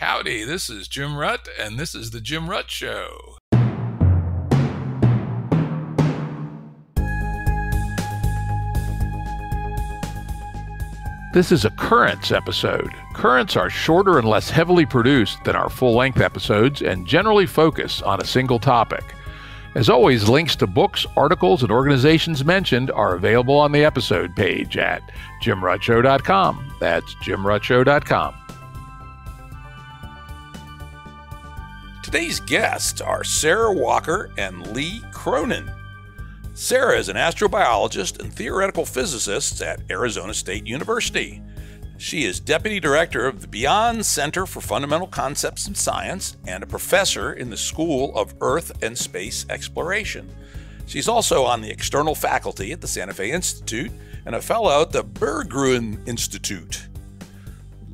Howdy, this is Jim Rutt, and this is The Jim Rutt Show. This is a Currents episode. Currents are shorter and less heavily produced than our full-length episodes and generally focus on a single topic. As always, links to books, articles, and organizations mentioned are available on the episode page at jimruttshow.com. That's jimruttshow.com. Today's guests are Sara Walker and Lee Cronin. Sara is an astrobiologist and theoretical physicist at Arizona State University. She is Deputy Director of the Beyond Center for Fundamental Concepts in Science and a professor in the School of Earth and Space Exploration. She's also on the external faculty at the Santa Fe Institute and a fellow at the Berggruen Institute.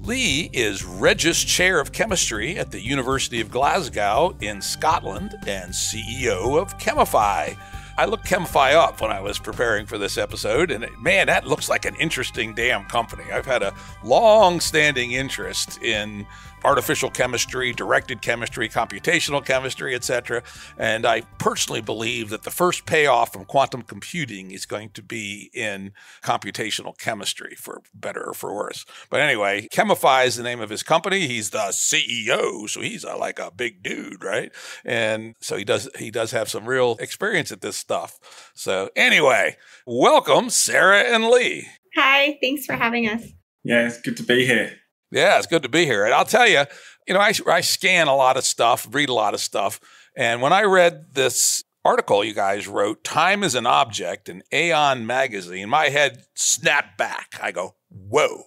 Lee is Regius Chair of Chemistry at the University of Glasgow in Scotland and CEO of Chemify. I looked Chemify up when I was preparing for this episode, and man, that looks like an interesting damn company. I've had a long-standing interest in artificial chemistry, directed chemistry, computational chemistry, etc. And I personally believe that the first payoff from quantum computing is going to be in computational chemistry, for better or for worse. But anyway, Chemify is the name of his company. He's the CEO, so he's like a big dude, right? And so he does have some real experience at this stuff. So anyway, welcome, Sara and Lee. Hi, thanks for having us. Yeah, it's good to be here. Yeah, it's good to be here. And I'll tell you, I scan a lot of stuff, read a lot of stuff. And when I read this article you guys wrote, Time is an Object, in Aeon magazine, my head snapped back. I go, whoa.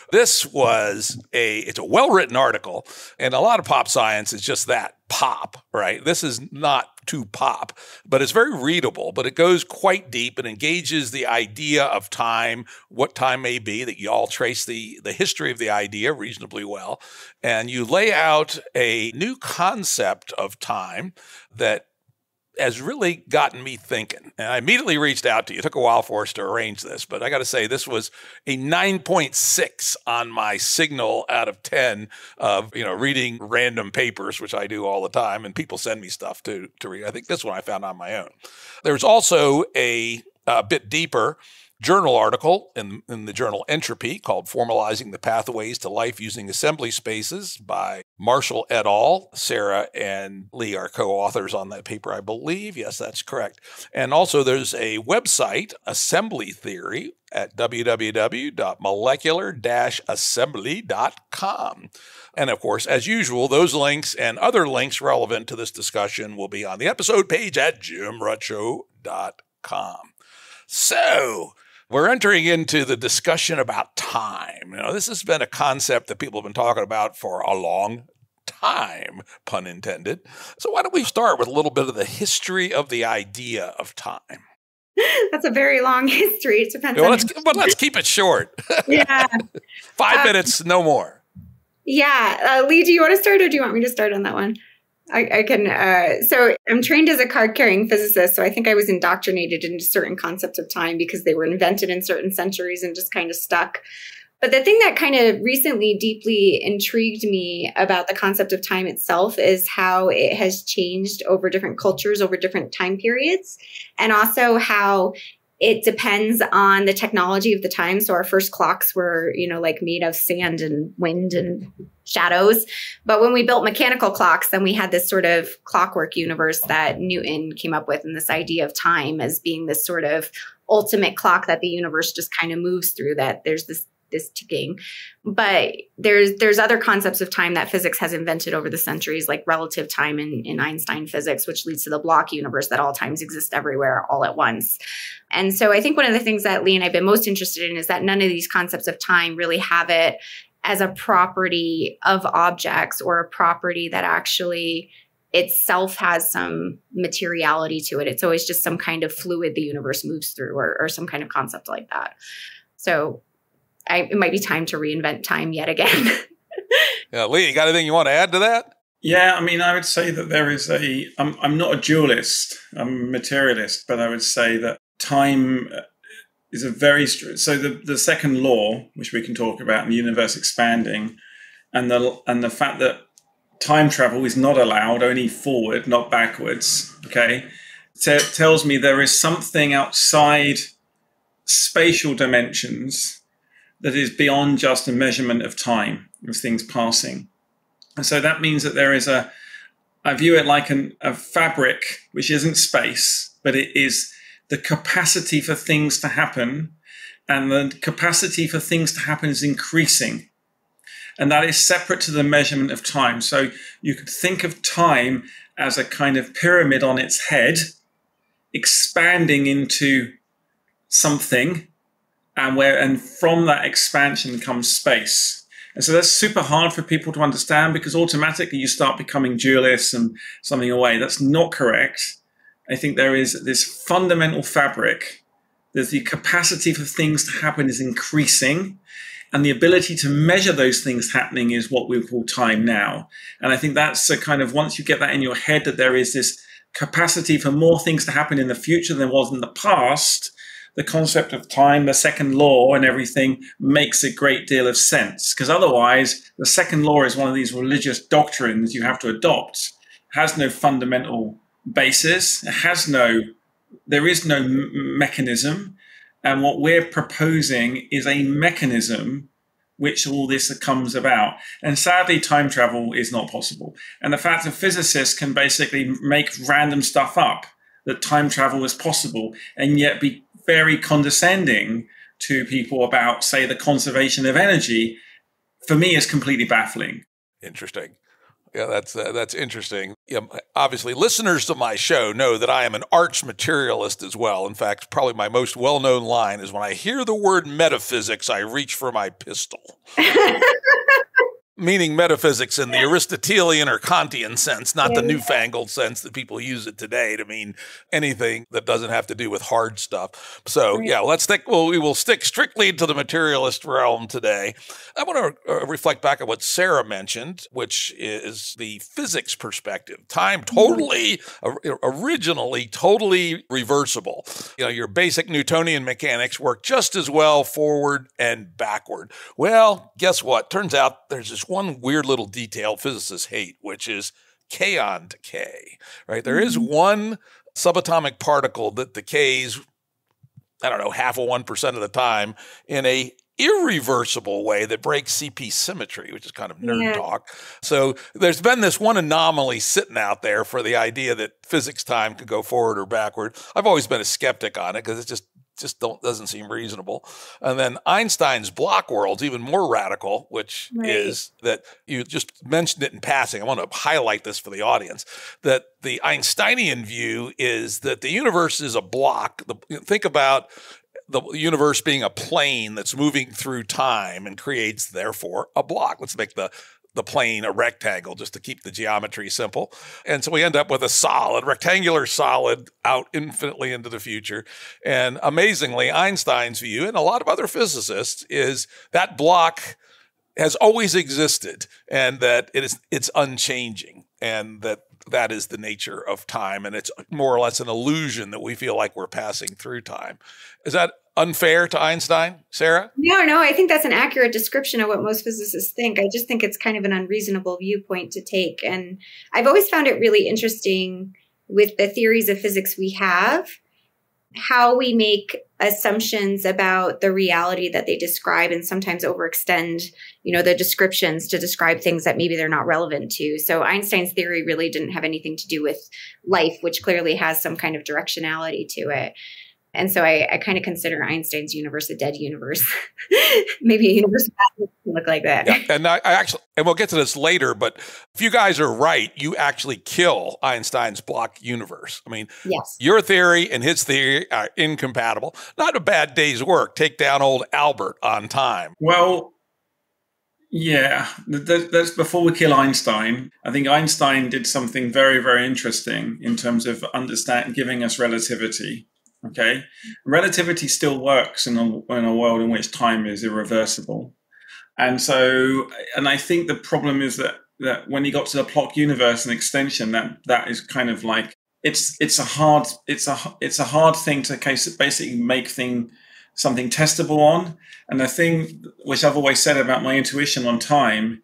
This was it's a well-written article, and a lot of pop science is just that, pop, right? This is not too pop, but it's very readable, but it goes quite deep and engages the idea of time, what time may be, that you all trace the history of the idea reasonably well, and you lay out a new concept of time that has really gotten me thinking. And I immediately reached out to you. It took a while for us to arrange this, but I got to say, this was a 9.6 on my signal out of 10 of, reading random papers, which I do all the time. And people send me stuff to read. I think this one I found on my own. There's also a bit deeper journal article in the journal Entropy called Formalizing the Pathways to Life Using Assembly Spaces by Marshall et al. Sara and Lee are co-authors on that paper, I believe. Yes, that's correct. And also there's a website, Assembly Theory, at www.molecular-assembly.com. And of course, as usual, those links and other links relevant to this discussion will be on the episode page at jimruttshow.com. So, we're entering into the discussion about time. This has been a concept that people have been talking about for a long time, pun intended. So why don't we start with a little bit of the history of the idea of time? That's a very long history. It depends let's keep it short. Yeah. 5 minutes, no more. Yeah. Lee, do you want to start or do you want me to start on that one? I can. So I'm trained as a card-carrying physicist, so I think I was indoctrinated into certain concepts of time because they were invented in certain centuries and just kind of stuck. But the thing that kind of recently deeply intrigued me about the concept of time itself is how it has changed over different cultures, over different time periods, and also how it depends on the technology of the time. So our first clocks were, made of sand and wind and shadows. But when we built mechanical clocks, then we had this sort of clockwork universe that Newton came up with, and this idea of time as being this sort of ultimate clock that the universe just kind of moves through, that there's this ticking. But there's other concepts of time that physics has invented over the centuries, like relative time in Einstein physics, which leads to the block universe, that all times exist everywhere all at once. And so I think one of the things that Lee and I've been most interested in is that none of these concepts of time really have it as a property of objects or a property that actually itself has some materiality to it. It's always just some kind of fluid the universe moves through, or some kind of concept like that. So it might be time to reinvent time yet again. Yeah, Lee, you got anything you want to add to that? Yeah, I would say that there is I'm not a dualist, I'm a materialist, but I would say that time is so the second law, which we can talk about, in the universe expanding, and the fact that time travel is not allowed, only forward, not backwards. Okay. Tells me there is something outside spatial dimensions that is beyond just a measurement of time, of things passing. And so that means that there is I view it like a fabric, which isn't space, but it is the capacity for things to happen. And the capacity for things to happen is increasing. And that is separate to the measurement of time. So you could think of time as a kind of pyramid on its head, expanding into something, and from that expansion comes space. And so that's super hard for people to understand, because automatically you start becoming dualists and something away. That's not correct. I think there is this fundamental fabric. There's the capacity for things to happen is increasing, and the ability to measure those things happening is what we call time now. And I think that's a kind of, once you get that in your head, that there is this capacity for more things to happen in the future than was in the past, the concept of time, the second law and everything makes a great deal of sense. Because otherwise, the second law is one of these religious doctrines you have to adopt. It has no fundamental basis. There is no mechanism. And what we're proposing is a mechanism which all this comes about. And sadly, time travel is not possible. And the fact that physicists can basically make random stuff up, that time travel is possible, and yet be very condescending to people about, say, the conservation of energy, for me is completely baffling. Interesting. Yeah, that's interesting. Obviously, listeners to my show know that I am an arch materialist as well. In fact, probably my most well-known line is, when I hear the word metaphysics, I reach for my pistol. Meaning metaphysics in the Aristotelian or Kantian sense, not the newfangled sense that people use it today to mean anything that doesn't have to do with hard stuff. So, yeah, we will stick strictly to the materialist realm today. I want to reflect back on what Sara mentioned, which is the physics perspective. Time originally totally reversible. Your basic Newtonian mechanics work just as well forward and backward. Well, guess what? Turns out there's this one weird little detail physicists hate, which is kaon decay, right? There is one subatomic particle that decays, half of 1% of the time in a irreversible way that breaks CP symmetry, which is kind of nerd talk. So there's been this one anomaly sitting out there for the idea that physics time could go forward or backward. I've always been a skeptic on it because it just doesn't seem reasonable. And then Einstein's block world's even more radical, which is that you just mentioned it in passing. I want to highlight this for the audience, that the Einsteinian view is that the universe is a block. Think about the universe being a plane that's moving through time and creates, therefore, a block. Let's make the plane a rectangle just to keep the geometry simple. And so we end up with a rectangular solid out infinitely into the future. And amazingly, Einstein's view, and a lot of other physicists, is that block has always existed and that it's unchanging, and that is the nature of time. And it's more or less an illusion that we feel like we're passing through time. Is that unfair to Einstein, Sara? No, I think that's an accurate description of what most physicists think. I just think it's kind of an unreasonable viewpoint to take. And I've always found it really interesting with the theories of physics we have, how we make assumptions about the reality that they describe and sometimes overextend, the descriptions to describe things that maybe they're not relevant to. So Einstein's theory really didn't have anything to do with life, which clearly has some kind of directionality to it. And so I kind of consider Einstein's universe a dead universe. Maybe a universe doesn't look like that. Yeah. And I actually, and we'll get to this later, but if you guys are right, you actually kill Einstein's block universe. I mean, your theory and his theory are incompatible. Not a bad day's work. Take down old Albert on time. Well, yeah, that's before we kill Einstein. I think Einstein did something very, very interesting in terms of giving us relativity. Okay, relativity still works in a world in which time is irreversible, and I think the problem is that when you got to the Planck universe and extension, that is kind of like it's a hard thing to basically make something testable on. And the thing which I've always said about my intuition on time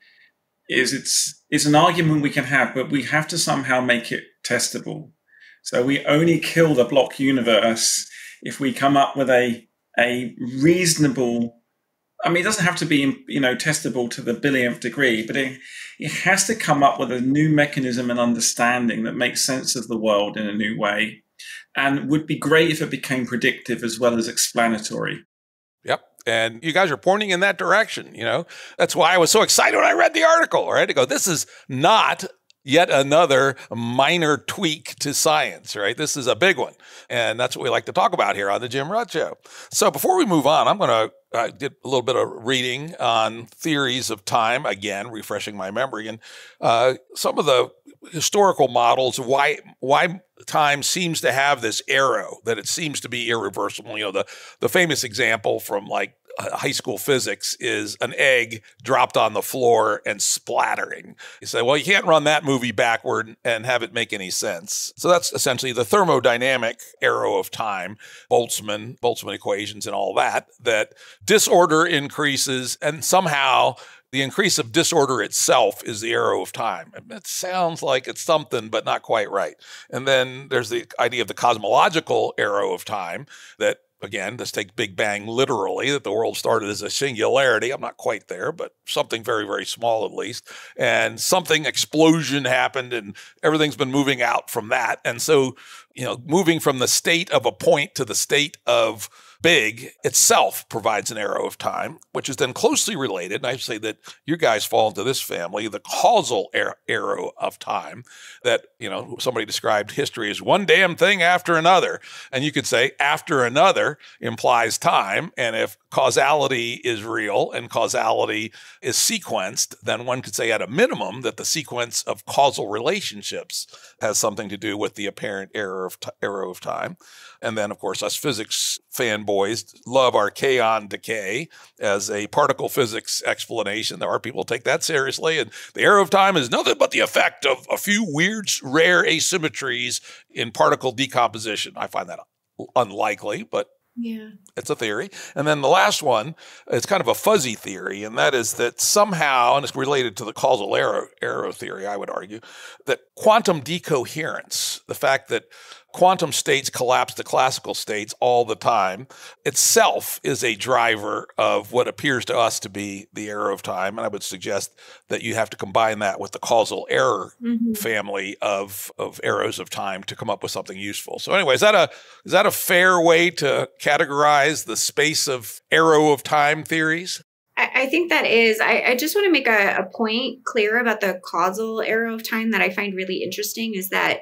is it's an argument we can have, but we have to somehow make it testable. So we only kill the block universe if we come up with a reasonable, I mean, it doesn't have to be, testable to the billionth degree, but it has to come up with a new mechanism and understanding that makes sense of the world in a new way, and would be great if it became predictive as well as explanatory. Yep. And you guys are pointing in that direction, That's why I was so excited when I read the article, right? To go, this is not yet another minor tweak to science, right? This is a big one. And that's what we like to talk about here on the Jim Rutt Show. So before we move on, I did a little bit of reading on theories of time, again, refreshing my memory, and some of the historical models of why time seems to have this arrow, that it seems to be irreversible. The famous example from like high school physics is an egg dropped on the floor and splattering. You say, well, you can't run that movie backward and have it make any sense. So that's essentially the thermodynamic arrow of time, Boltzmann equations and all that disorder increases, and somehow the increase of disorder itself is the arrow of time. It sounds like it's something, but not quite right. And then there's the idea of the cosmological arrow of time that, again, let's take Big Bang literally, that the world started as a singularity. I'm not quite there, but something very, very small at least. And something explosion happened and everything's been moving out from that. And so, moving from the state of a point to the state of big itself provides an arrow of time, which is then closely related. And I say that you guys fall into this family, the causal arrow of time, that, somebody described history as one damn thing after another. And you could say after another implies time. And if causality is real and causality is sequenced, then one could say at a minimum that the sequence of causal relationships has something to do with the apparent arrow of time. And then, of course, us physics fanboys love our kaon decay as a particle physics explanation. There are people who take that seriously. And the arrow of time is nothing but the effect of a few weird, rare asymmetries in particle decomposition. I find that unlikely, but yeah, it's a theory. And then the last one, it's kind of a fuzzy theory, and that is that somehow, and it's related to the causal arrow theory, I would argue, that quantum decoherence, the fact that quantum states collapse to classical states all the time, itself is a driver of what appears to us to be the arrow of time. And I would suggest that you have to combine that with the causal error family of arrows of time to come up with something useful. So anyway, is that a fair way to categorize the space of arrow of time theories? I think that is. I just want to make a point clear about the causal arrow of time that I find really interesting, is that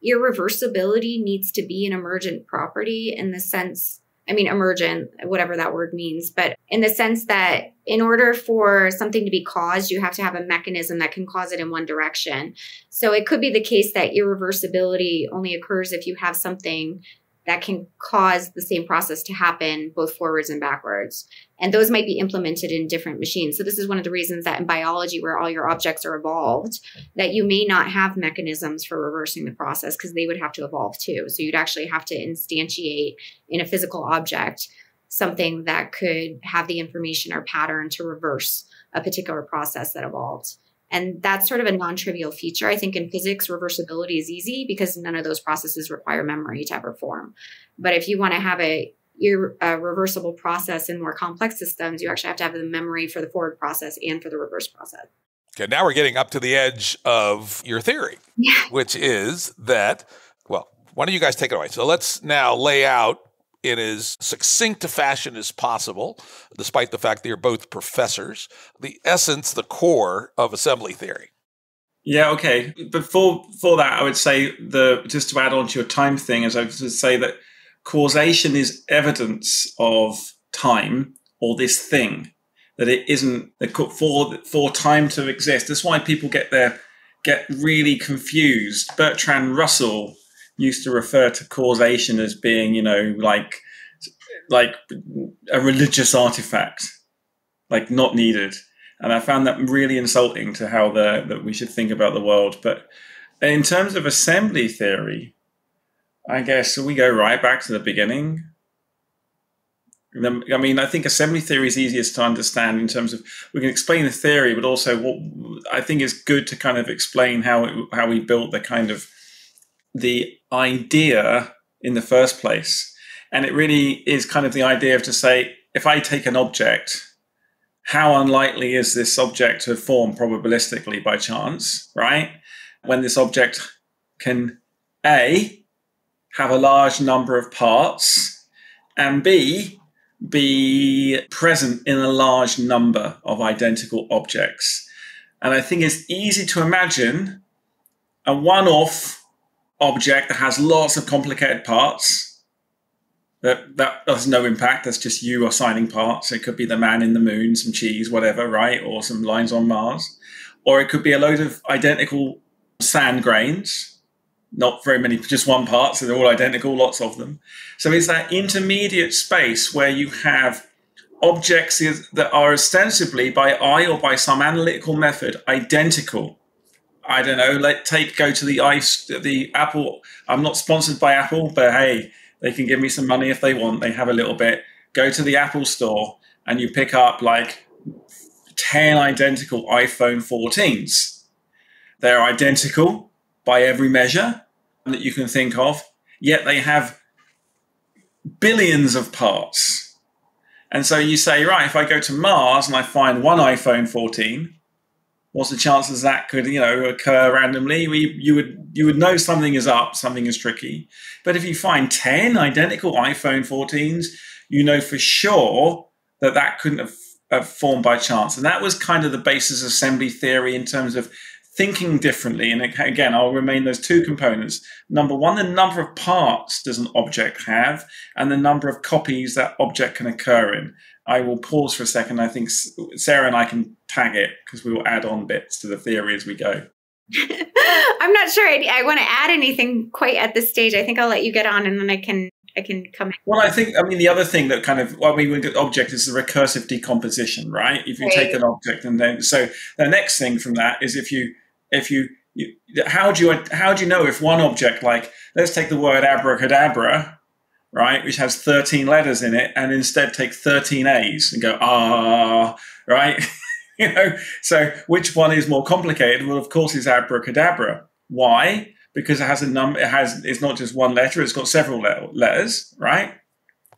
irreversibility needs to be an emergent property in the sense, emergent, whatever that word means, but in the sense that in order for something to be caused, you have to have a mechanism that can cause it in one direction. So it could be the case that irreversibility only occurs if you have something that can cause the same process to happen both forwards and backwards. And those might be implemented in different machines. So this is one of the reasons that in biology, where all your objects are evolved, that you may not have mechanisms for reversing the process because they would have to evolve too. So you'd actually have to instantiate in a physical object something that could have the information or pattern to reverse a particular process that evolved. And that's sort of a non-trivial feature. I think in physics, reversibility is easy because none of those processes require memory to ever form. But if you want to have a reversible process in more complex systems, you actually have to have the memory for the forward process and for the reverse process. Okay, now we're getting up to the edge of your theory, which is that, well, why don't you guys take it away? So let's now lay out in as succinct a fashion as possible, despite the fact that you're both professors, the essence, the core of assembly theory. Yeah, okay. Before that, I would say, just to add on to your time thing, I would say that causation is evidence of time, or this thing, that it isn't for time to exist. That's why people get really confused. Bertrand Russell used to refer to causation as being, like a religious artifact, like not needed. And I found that really insulting to how that we should think about the world. But in terms of assembly theory, I guess we go right back to the beginning. I mean, I think assembly theory is easiest to understand in terms of we can explain the theory, but also what I think is good to kind of explain how we built the idea in the first place. And it really is kind of the idea of to say, if I take an object, how unlikely is this object to form probabilistically by chance, right? When this object can A, have a large number of parts, and B, be present in a large number of identical objects. And I think it's easy to imagine a one-off object that has lots of complicated parts that has no impact. That's just you assigning parts. It could be the man in the moon, some cheese, whatever, right? Or some lines on Mars. Or it could be a load of identical sand grains, not very many, just one part, so they're all identical, lots of them. So it's that intermediate space where you have objects that are ostensibly by eye or by some analytical method identical. I don't know, go to the Apple. I'm not sponsored by Apple, but hey, they can give me some money if they want. They have a little bit. Go to the Apple store and you pick up like 10 identical iPhone 14s. They're identical by every measure that you can think of, yet they have billions of parts. And so you say, right, if I go to Mars and I find one iPhone 14, what's the chances that could, occur randomly? You would know something is up, something is tricky. But if you find 10 identical iPhone 14s, you know for sure that couldn't have formed by chance. And that was kind of the basis of assembly theory in terms of thinking differently. And again, I'll remain those two components. Number one, the number of parts does an object have, and the number of copies that object can occur in. I will pause for a second. I think Sarah and I can tag it because we will add on bits to the theory as we go. I'm not sure I want to add anything quite at this stage. I think I'll let you get on and then I can come. Well, the other thing that we get object is the recursive decomposition, right? If you take an object and then, so the next thing from that is how do you know if one object, like let's take the word abracadabra, right, which has 13 letters in it, and instead take 13 A's and go, right? So which one is more complicated? Well, of course, it's abracadabra. Why? Because it has a number. It's not just one letter. It's got several letters, right?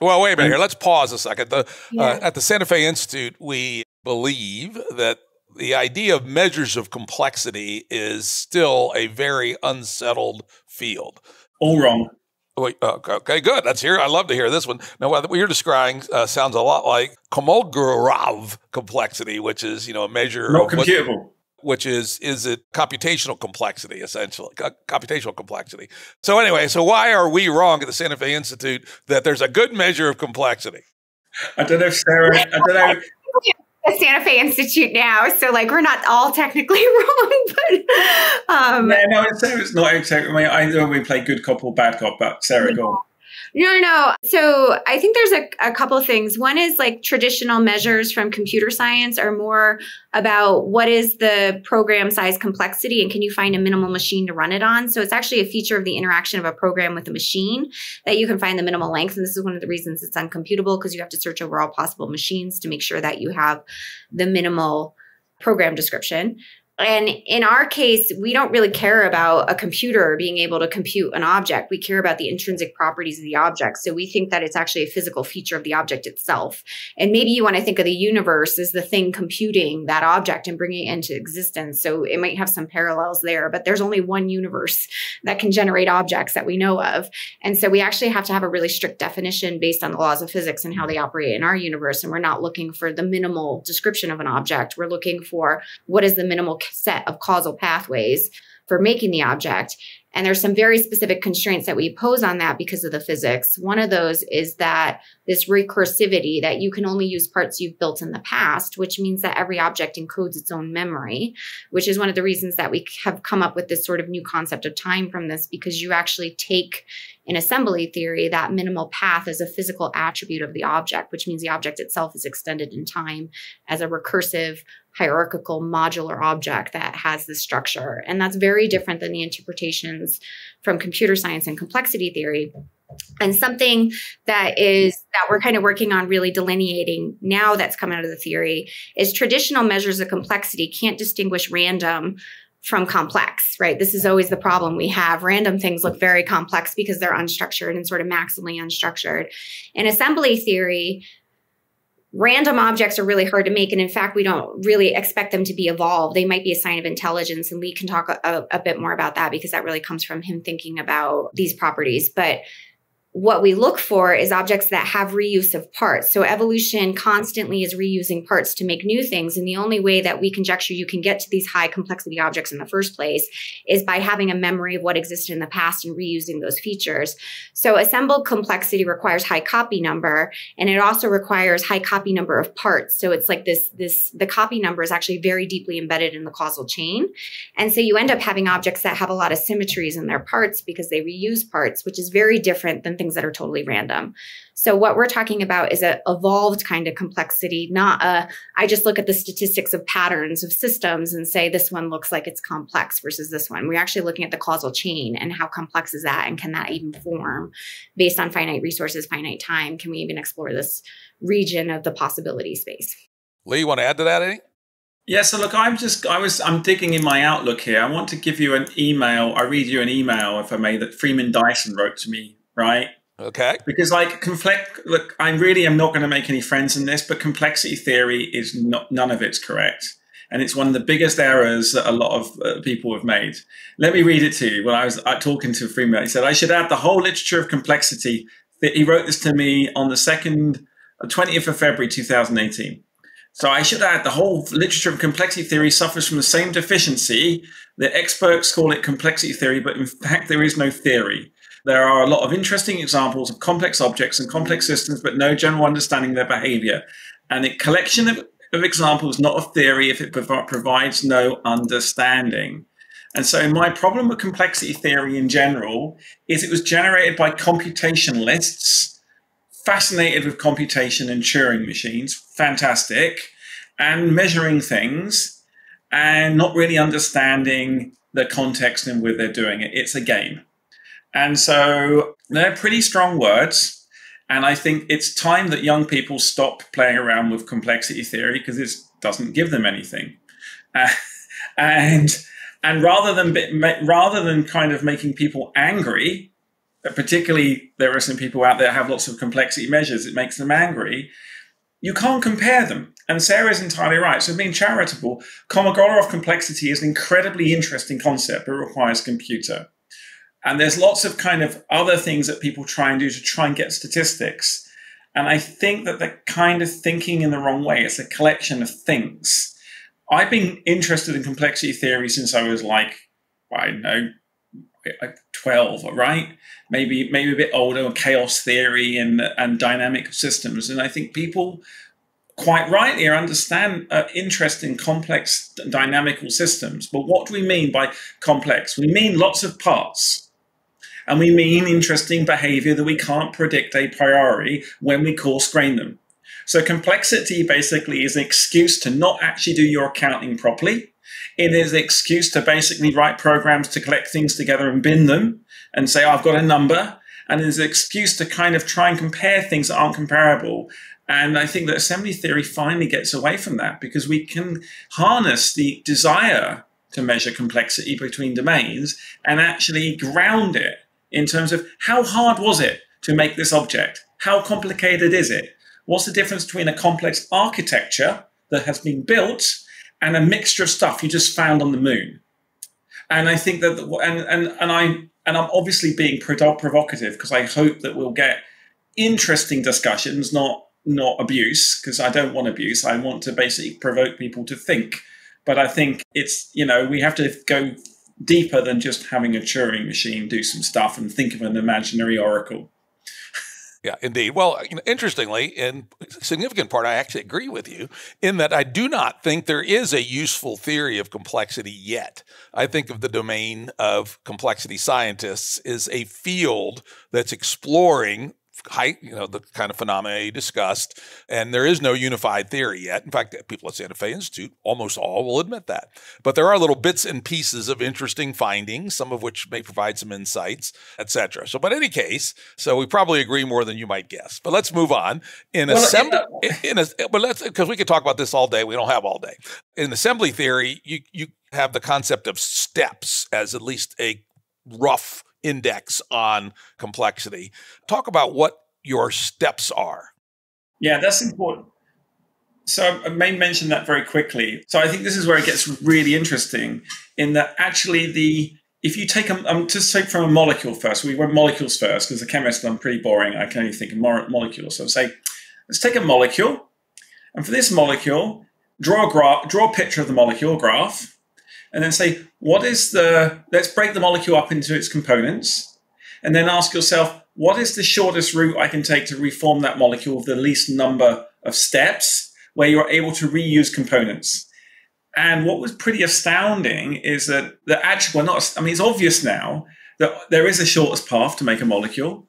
Well, wait a minute here. Let's pause a second. At the Santa Fe Institute, we believe that the idea of measures of complexity is still a very unsettled field. All wrong. Wait, okay, good. Let's hear. I love to hear this one. Now, what you're describing sounds a lot like Kolmogorov complexity, which is a measure not computable. Which is it computational complexity, essentially, computational complexity. So anyway, why are we wrong at the Santa Fe Institute that there's a good measure of complexity? I don't know if Sarah, the Santa Fe Institute now, so we're not all technically wrong, but no, Sarah's not. I know we play good cop or bad cop, but Sarah, go on. No. So I think there's a couple of things. One is traditional measures from computer science are more about what is the program size complexity and can you find a minimal machine to run it on. So it's actually a feature of the interaction of a program with a machine that you can find the minimal length. And this is one of the reasons it's uncomputable, because you have to search over all possible machines to make sure that you have the minimal program description. And in our case, we don't really care about a computer being able to compute an object. We care about the intrinsic properties of the object. So we think that it's actually a physical feature of the object itself. And maybe you want to think of the universe as the thing computing that object and bringing it into existence. So it might have some parallels there, but there's only one universe that can generate objects that we know of. And so we actually have to have a really strict definition based on the laws of physics and how they operate in our universe. And we're not looking for the minimal description of an object. We're looking for what is the minimal set of causal pathways for making the object. And there's some very specific constraints that we pose on that because of the physics. One of those is that this recursivity, that you can only use parts you've built in the past, which means that every object encodes its own memory, which is one of the reasons that we have come up with this sort of new concept of time from this, because you actually take in assembly theory that minimal path as a physical attribute of the object, which means the object itself is extended in time as a recursive hierarchical modular object that has this structure. And that's very different than the interpretations from computer science and complexity theory. And something that we're kind of working on really delineating now that's come out of the theory is traditional measures of complexity can't distinguish random from complex, right? This is always the problem we have. Random things look very complex because they're unstructured and sort of maximally unstructured. In assembly theory, random objects are really hard to make. And in fact, we don't really expect them to be evolved. They might be a sign of intelligence. And Lee can talk a bit more about that because that really comes from him thinking about these properties. But what we look for is objects that have reuse of parts. So evolution constantly is reusing parts to make new things. And the only way that we conjecture you can get to these high complexity objects in the first place is by having a memory of what existed in the past and reusing those features. So assembled complexity requires high copy number, and it also requires high copy number of parts. So it's like the copy number is actually very deeply embedded in the causal chain. And so you end up having objects that have a lot of symmetries in their parts because they reuse parts, which is very different than things that are totally random. So what we're talking about is an evolved kind of complexity, not I just look at the statistics of patterns of systems and say this one looks like it's complex versus this one. We're actually looking at the causal chain and how complex is that, and can that even form based on finite resources, finite time? Can we even explore this region of the possibility space? Lee, you want to add to that, Eddie? Yeah, so look, I'm digging in my Outlook here. I want to give you an email. I read you an email, if I may, that Freeman Dyson wrote to me, right? Okay. Because look, I really am not going to make any friends in this, but complexity theory is none of it's correct. And it's one of the biggest errors that a lot of people have made. Let me read it to you. When I was talking to Freeman, he said, I should add the whole literature of complexity. He wrote this to me on the 20th of February, 2018. So I should add the whole literature of complexity theory suffers from the same deficiency. The experts call it complexity theory, but in fact, there is no theory. There are a lot of interesting examples of complex objects and complex systems, but no general understanding of their behavior. And a collection of examples, not a theory, if it provides no understanding. And so my problem with complexity theory in general is it was generated by computationalists, fascinated with computation and Turing machines, fantastic, and measuring things and not really understanding the context in which they're doing it. It's a game. And so they're pretty strong words. And I think it's time that young people stop playing around with complexity theory because it doesn't give them anything. And rather than kind of making people angry, particularly there are some people out there that have lots of complexity measures, it makes them angry. You can't compare them. And Sarah's entirely right. So being charitable, Kolmogorov complexity is an incredibly interesting concept, but it requires computer. And there's lots of kind of other things that people try and do to try and get statistics. And I think that they're kind of thinking in the wrong way. It's a collection of things. I've been interested in complexity theory since I was like 12, right? Maybe a bit older, chaos theory and dynamic systems. And I think people quite rightly understand interest in complex dynamical systems. But what do we mean by complex? We mean lots of parts. And we mean interesting behavior that we can't predict a priori when we coarse grain them. So complexity basically is an excuse to not actually do your accounting properly. It is an excuse to basically write programs to collect things together and bin them and say, oh, I've got a number. And it is an excuse to kind of try and compare things that aren't comparable. And I think that assembly theory finally gets away from that because we can harness the desire to measure complexity between domains and actually ground it in terms of how hard was it to make this object? How complicated is it? What's the difference between a complex architecture that has been built and a mixture of stuff you just found on the moon? And I think that, I'm obviously being provocative because I hope that we'll get interesting discussions, not abuse, because I don't want abuse. I want to basically provoke people to think. But I think it's, we have to go deeper than just having a Turing machine do some stuff and think of an imaginary oracle. Yeah, indeed. Well, interestingly, in significant part, I actually agree with you in that I do not think there is a useful theory of complexity yet. I think of the domain of complexity scientists as a field that's exploring the kind of phenomena you discussed. And there is no unified theory yet. In fact, people at Santa Fe Institute, almost all will admit that. But there are little bits and pieces of interesting findings, some of which may provide some insights, et cetera. So, but in any case, so we probably agree more than you might guess. But let's move on. Because we could talk about this all day. We don't have all day. In assembly theory, you have the concept of steps as at least a rough index on complexity. Talk about what your steps are. Yeah, that's important. So I may mention that very quickly. So I think this is where it gets really interesting in that actually if you take just take from a molecule first. We went molecules first because the chemist, I'm pretty boring. I can only think of molecules. So say, let's take a molecule. And for this molecule, draw a picture of the molecule graph. And then say, let's break the molecule up into its components. And then ask yourself, what is the shortest route I can take to reform that molecule with the least number of steps where you're able to reuse components? And what was pretty astounding is that it's obvious now that there is a shortest path to make a molecule,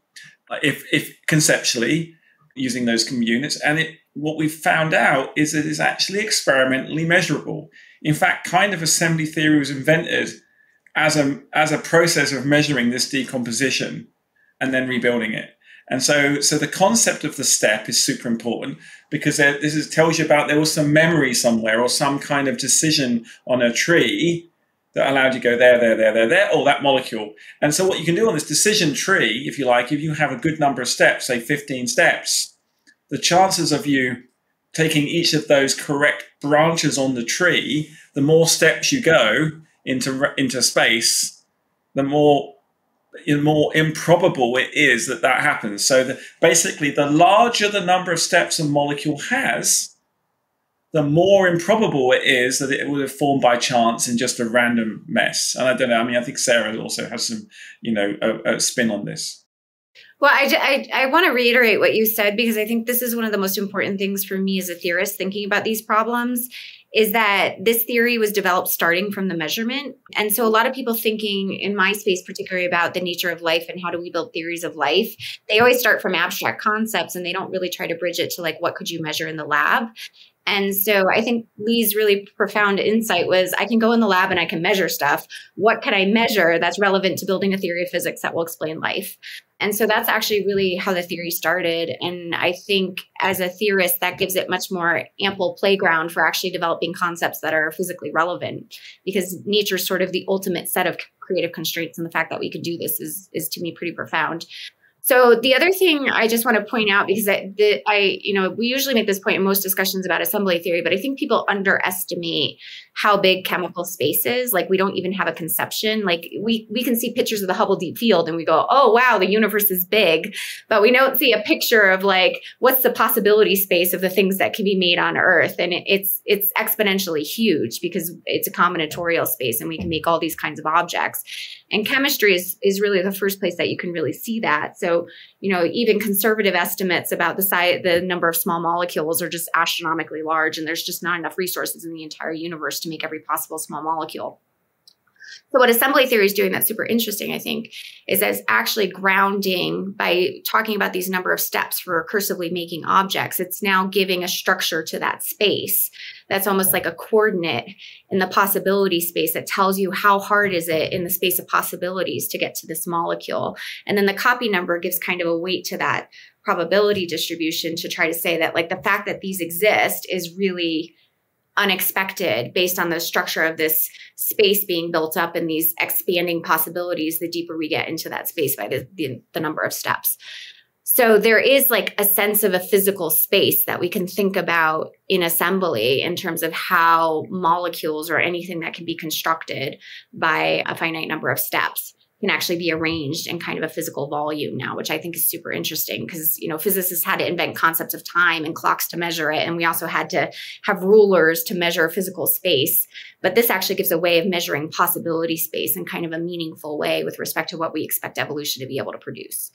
if conceptually using those units. And what we found out is that it's actually experimentally measurable. In fact, kind of assembly theory was invented as a process of measuring this decomposition and then rebuilding it. And so the concept of the step is super important because tells you about there was some memory somewhere or some kind of decision on a tree that allowed you to go there, oh, that molecule. And so what you can do on this decision tree, if you like, if you have a good number of steps, say 15 steps, the chances of you taking each of those correct branches on the tree, the more steps you go into space, the more improbable it is that happens. So basically, the larger the number of steps a molecule has, the more improbable it is that it would have formed by chance in just a random mess. And I don't know. I mean, I think Sara also has some, a spin on this. Well, I want to reiterate what you said, because I think this is one of the most important things for me as a theorist thinking about these problems, is that this theory was developed starting from the measurement. And so a lot of people thinking in my space, particularly about the nature of life and how do we build theories of life, they always start from abstract concepts and they don't really try to bridge it to what could you measure in the lab? And so I think Lee's really profound insight was, I can go in the lab and I can measure stuff. What can I measure that's relevant to building a theory of physics that will explain life? And so that's actually really how the theory started. And I think as a theorist, that gives it much more ample playground for actually developing concepts that are physically relevant, because nature is sort of the ultimate set of creative constraints. And the fact that we could do this is to me pretty profound. So the other thing I just want to point out, because we usually make this point in most discussions about assembly theory, but I think people underestimate how big chemical space is. We don't even have a conception. We can see pictures of the Hubble Deep Field and we go, oh, wow, the universe is big. But we don't see a picture of what's the possibility space of the things that can be made on Earth. And it's exponentially huge because it's a combinatorial space and we can make all these kinds of objects. And chemistry is really the first place that you can really see that. So, even conservative estimates about the number of small molecules are just astronomically large, and there's just not enough resources in the entire universe to make every possible small molecule. So what assembly theory is doing that's super interesting, I think, is as actually grounding by talking about these number of steps for recursively making objects. It's now giving a structure to that space that's almost like a coordinate in the possibility space that tells you how hard is it in the space of possibilities to get to this molecule. And then the copy number gives kind of a weight to that probability distribution to try to say that the fact that these exist is really unexpected based on the structure of this space being built up and these expanding possibilities the deeper we get into that space by the number of steps. So there is a sense of a physical space that we can think about in assembly in terms of how molecules or anything that can be constructed by a finite number of steps can actually be arranged in kind of a physical volume now, which I think is super interesting because, physicists had to invent concepts of time and clocks to measure it. And we also had to have rulers to measure physical space. But this actually gives a way of measuring possibility space in kind of a meaningful way with respect to what we expect evolution to be able to produce.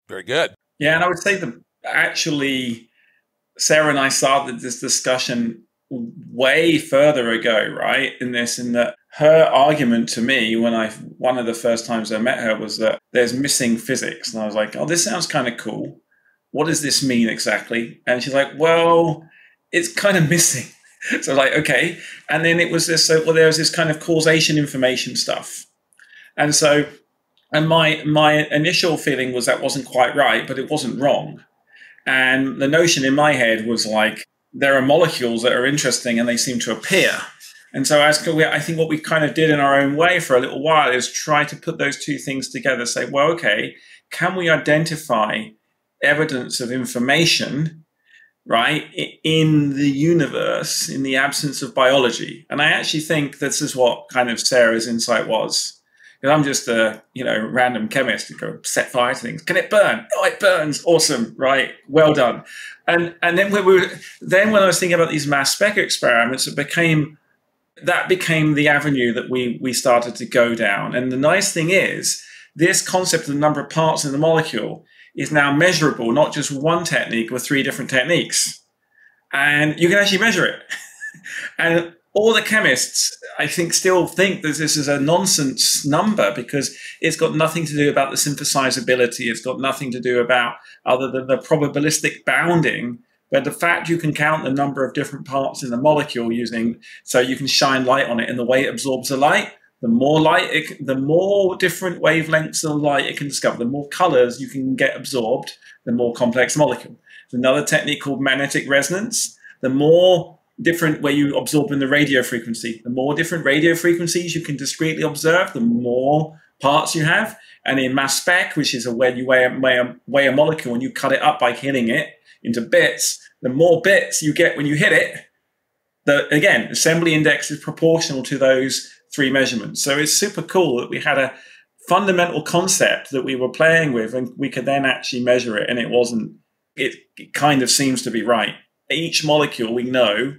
Very good. Yeah, and I would say that actually Sara and I started this discussion way further ago, right? In that her argument to me one of the first times I met her was that there's missing physics. And I was like, oh, this sounds kind of cool. what does this mean exactly? And she's like, well, it's kind of missing. So like, okay. And then it was this, well, there was this kind of causation information stuff. And so, and my initial feeling was that wasn't quite right, but it wasn't wrong. And the notion in my head was like, there are molecules that are interesting and they seem to appear. And so I think what we kind of did in our own way for a little while is try to put those two things together, say, well, okay, can we identify evidence of information, right, in the universe in the absence of biology? And I actually think this is what kind of Sarah's insight was. Because I'm just a random chemist who go set fire to things. Can it burn? Oh, it burns. Awesome, right? Well done. And then when I was thinking about these mass spec experiments, that became the avenue that we started to go down. And the nice thing is, this concept of the number of parts in the molecule is now measurable, not just one technique with 3 different techniques. And you can actually measure it. And all the chemists, I think, still think that this is a nonsense number because it's got nothing to do about the synthesizability. It's got nothing to do about other than the probabilistic bounding. But the fact you can count the number of different parts in the molecule so you can shine light on it and the way it absorbs the light, the more different wavelengths of light it can discover, the more colors you can get absorbed, the more complex the molecule. There's another technique called magnetic resonance. The more different where you absorb in the radio frequency, the more different radio frequencies you can discretely observe, the more parts you have. And in mass spec, which is where you weigh a molecule and you cut it up by hitting it into bits, the more bits you get when you hit it, again, assembly index is proportional to those 3 measurements. So it's super cool that we had a fundamental concept that we were playing with and we could then actually measure it. And it kind of seems to be right. Each molecule we know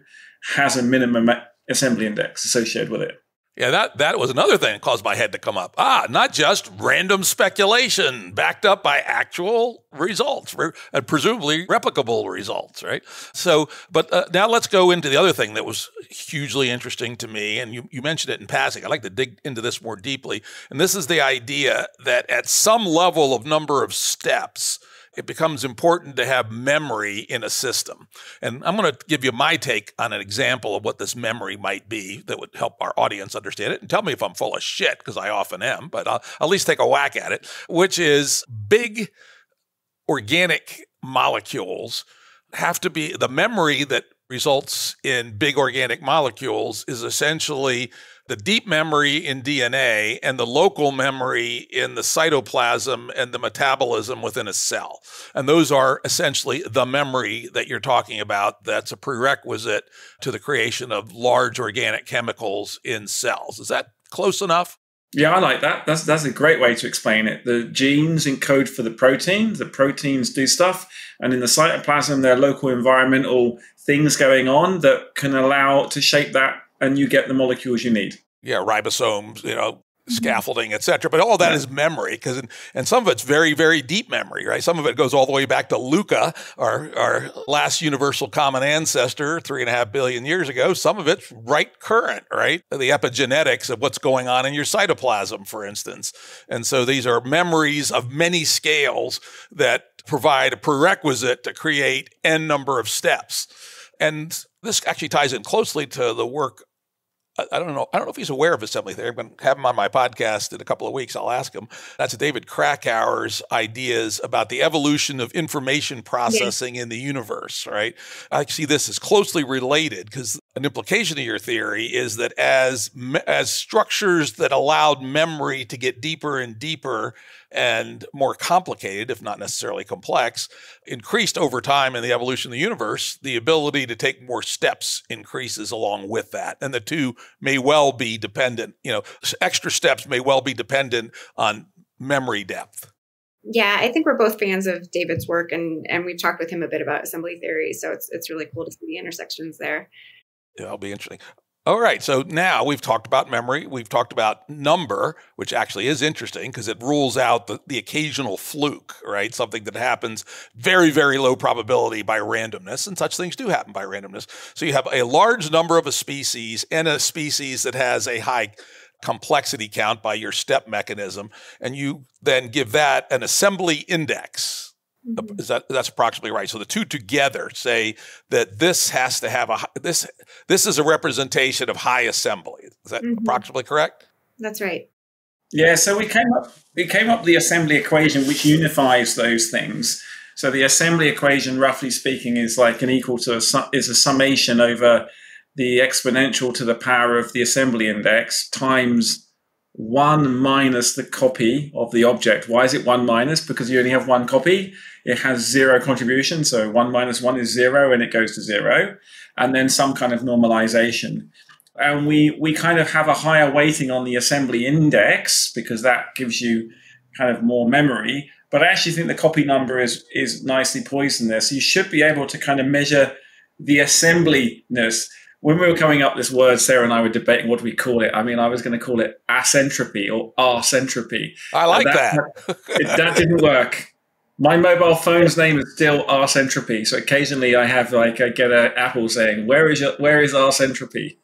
has a minimum assembly index associated with it. Yeah, that was another thing that caused my head to come up. Not just random speculation backed up by actual results, and presumably replicable results, right? So, but now let's go into the other thing that was hugely interesting to me, and you mentioned it in passing. I'd like to dig into this more deeply, and this is the idea that at some level of number of steps, it becomes important to have memory in a system. And I'm going to give you my take on an example of what this memory might be that would help our audience understand it. And tell me if I'm full of shit, because I often am, but I'll at least take a whack at it, which is big organic molecules have to be, the memory that results in big organic molecules is essentially the deep memory in DNA and the local memory in the cytoplasm and the metabolism within a cell. And those are essentially the memory that you're talking about that's a prerequisite to the creation of large organic chemicals in cells. Is that close enough? Yeah, I like that. That's a great way to explain it. The genes encode for the proteins do stuff, and in the cytoplasm there are local environmental things going on that can allow to shape that, and you get the molecules you need. Yeah, ribosomes, scaffolding, et cetera. But all that is memory, and some of it's very, very deep memory, right? Some of it goes all the way back to Luca, our last universal common ancestor 3.5 billion years ago. Some of it's right current, right? The epigenetics of what's going on in your cytoplasm, for instance. And so these are memories of many scales that provide a prerequisite to create n number of steps. And this actually ties in closely to the work. I don't know if he's aware of assembly theory. I'm going to have him on my podcast in a couple of weeks. I'll ask him. That's David Krakauer's ideas about the evolution of information processing in the universe, right? I see this as closely related because an implication of your theory is that as structures that allowed memory to get deeper and deeper and more complicated, if not necessarily complex, increased over time in the evolution of the universe, the ability to take more steps increases along with that. And the two may well be dependent, extra steps may well be dependent on memory depth. Yeah, I think we're both fans of David's work, and we've talked with him a bit about assembly theory. So it's really cool to see the intersections there. Yeah, it'll be interesting. All right, so now we've talked about memory. We've talked about number, which actually is interesting because it rules out the occasional fluke, right? Something that happens very, very low probability by randomness, and such things do happen by randomness. So you have a large number of a species and a species that has a high complexity count by your step mechanism, and you then give that an assembly index. That's approximately right. So the two together say that this has to have this is a representation of high assembly. Is that approximately correct? That's right. Yeah, so we came up with the assembly equation, which unifies those things. So the assembly equation, roughly speaking, is like an equal to is a summation over the exponential to the power of the assembly index times 1 minus the copy of the object. Why is it 1 minus? Because you only have one copy. It has 0 contribution. So 1 minus 1 is 0 and it goes to 0. And then some kind of normalization. And we kind of have a higher weighting on the assembly index because that gives you kind of more memory. But I actually think the copy number is nicely poised there. So you should be able to kind of measure the assembliness. When we were coming up with this word, Sarah and I were debating what do we call it. I mean, I was going to call it asentropy or arsentropy. I like that. That didn't work. My mobile phone's name is still arsentropy. So occasionally I get an Apple saying, where is arsentropy?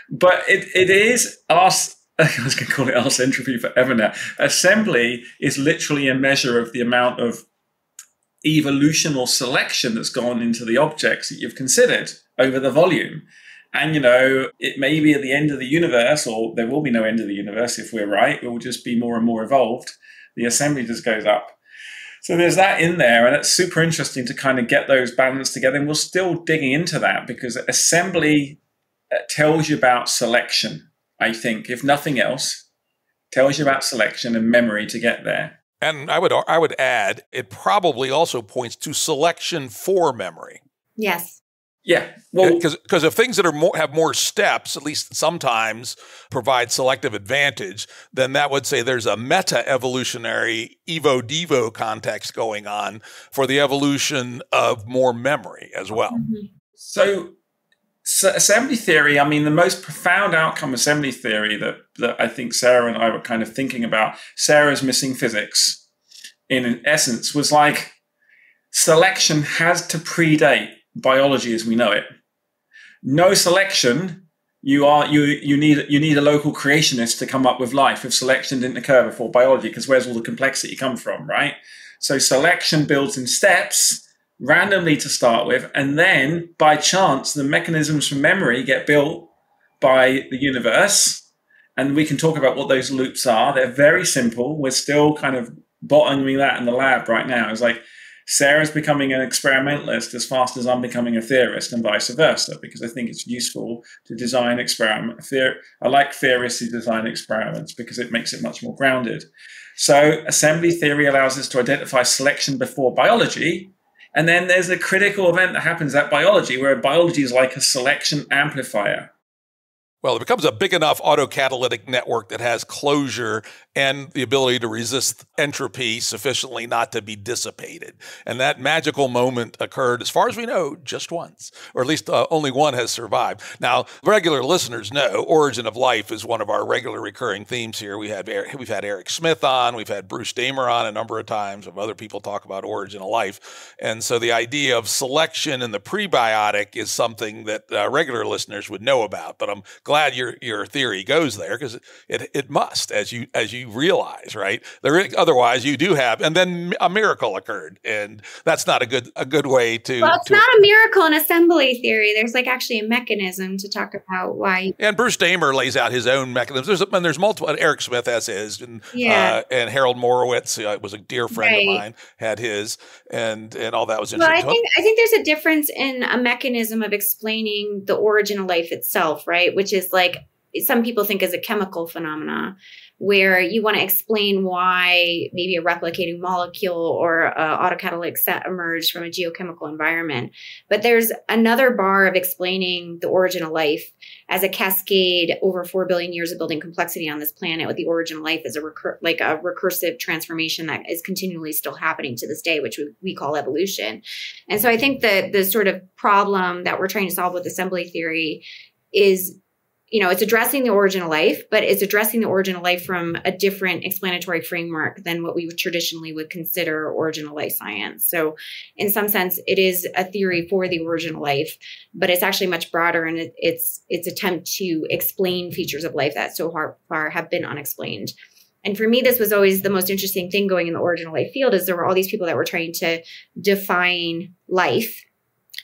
But it is ars. I was going to call it arsentropy forever now. Assembly is literally a measure of the amount of evolution or selection that's gone into the objects that you've considered over the volume. And, it may be at the end of the universe, or there will be no end of the universe if we're right. It will just be more and more evolved. The assembly just goes up. So there's that in there, and it's super interesting to kind of get those balanced together. And we're still digging into that because assembly tells you about selection, I think, if nothing else, tells you about selection and memory to get there. And I would add, it probably also points to selection for memory. Yes. Yeah. Well, because if things that have more steps, at least sometimes provide selective advantage, then that would say there's a meta-evolutionary evo-devo context going on for the evolution of more memory as well. So assembly theory, I mean, the most profound outcome of assembly theory that I think Sarah and I were kind of thinking about, Sarah's missing physics, in essence, was like selection has to predate biology as we know it. No selection, you need a local creationist to come up with life if selection didn't occur before biology, because where's all the complexity come from, right? So selection builds in steps, randomly to start with, and then by chance the mechanisms for memory get built by the universe, and we can talk about what those loops are. They're very simple. We're still kind of bottoming that in the lab right now. It's like Sarah's becoming an experimentalist as fast as I'm becoming a theorist, and vice versa, because I think it's useful to design experiment. I like theorists who design experiments because it makes it much more grounded. So assembly theory allows us to identify selection before biology. And then there's a critical event that happens at biology, where biology is like a selection amplifier. Well, it becomes a big enough autocatalytic network that has closure and the ability to resist entropy sufficiently not to be dissipated. And that magical moment occurred, as far as we know, just once, or at least only one has survived. Now, regular listeners know Origin of Life is one of our regular recurring themes here. We've had Eric Smith on, we've had Bruce Damer on a number of times, of other people talk about Origin of Life. And so the idea of selection in the prebiotic is something that regular listeners would know about, but I'm glad your theory goes there, because it must, as you realize, right? Otherwise, you do have, and then a miracle occurred, and that's not a good way to. Well, it's not a miracle in assembly theory. There's actually a mechanism to talk about why. And Bruce Damer lays out his own mechanisms. There's multiple. Eric Smith has his, and Harold Morowitz was a dear friend of mine, had his, and all that was interesting. Well, I think there's a difference in a mechanism of explaining the origin of life itself, right? Which is some people think as a chemical phenomena, where you want to explain why maybe a replicating molecule or an autocatalytic set emerged from a geochemical environment. But there's another bar of explaining the origin of life as a cascade over 4 billion years of building complexity on this planet, with the origin of life as a recursive transformation that is continually still happening to this day, which we call evolution. And so I think that the sort of problem that we're trying to solve with assembly theory is, it's addressing the origin of life, but it's addressing the origin of life from a different explanatory framework than what we traditionally would consider origin of life science. So in some sense, it is a theory for the origin of life, but it's actually much broader in its attempt to explain features of life that so far have been unexplained. And for me, this was always the most interesting thing going in the original life field, is there were all these people that were trying to define life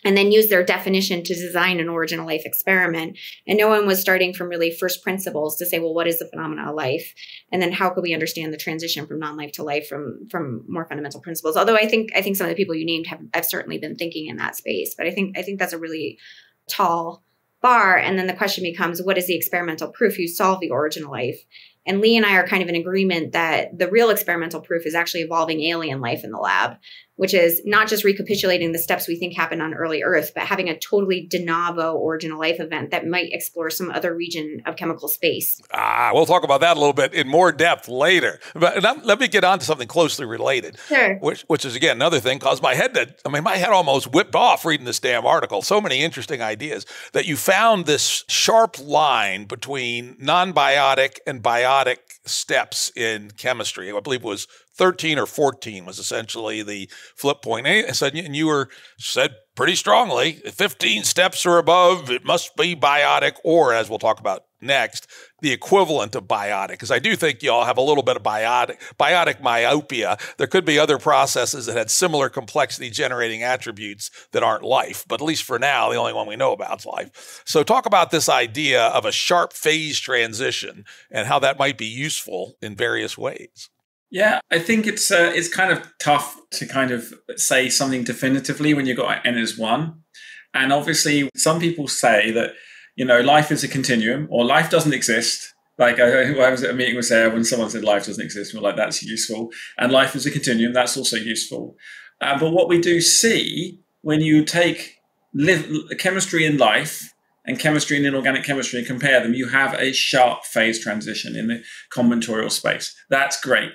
and then use their definition to design an original life experiment. And no one was starting from really first principles to say, well, what is the phenomena of life? And then how could we understand the transition from non-life to life from more fundamental principles? Although I think some of the people you named have certainly been thinking in that space. But I think that's a really tall bar. And then the question becomes, what is the experimental proof you solve the original life? And Lee and I are kind of in agreement that the real experimental proof is actually evolving alien life in the lab, which is not just recapitulating the steps we think happened on early Earth, but having a totally de novo original life event that might explore some other region of chemical space. We'll talk about that a little bit in more depth later. But let me get on to something closely related, Sure. which is, again, another thing caused my head almost whipped off reading this damn article. So many interesting ideas that you found this sharp line between non-biotic and biotic steps in chemistry. I believe it was 13 or 14 was essentially the flip point. And you said pretty strongly, 15 steps or above, it must be biotic, or, as we'll talk about next, the equivalent of biotic. Because I do think you all have a little bit of biotic myopia. There could be other processes that had similar complexity generating attributes that aren't life. But at least for now, the only one we know about is life. So talk about this idea of a sharp phase transition and how that might be useful in various ways. Yeah, I think it's kind of tough to kind of say something definitively when you've got n is 1. And obviously, some people say that, life is a continuum or life doesn't exist. Like I was at a meeting with Sarah when someone said life doesn't exist. We're like, that's useful. And life is a continuum. That's also useful. But what we do see when you take chemistry in life and chemistry and inorganic chemistry and compare them, you have a sharp phase transition in the combinatorial space. That's great.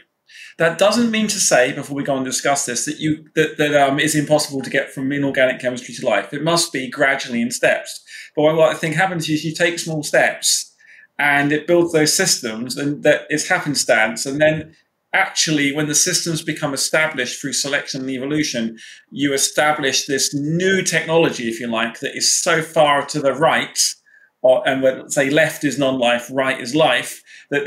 That doesn't mean to say, before we go and discuss this, that it's impossible to get from inorganic chemistry to life. It must be gradually in steps. But what I think happens is you take small steps and it builds those systems, and that is happenstance. And then actually, when the systems become established through selection and evolution, you establish this new technology, if you like, that is so far to the right, and when, say, left is non-life, right is life, that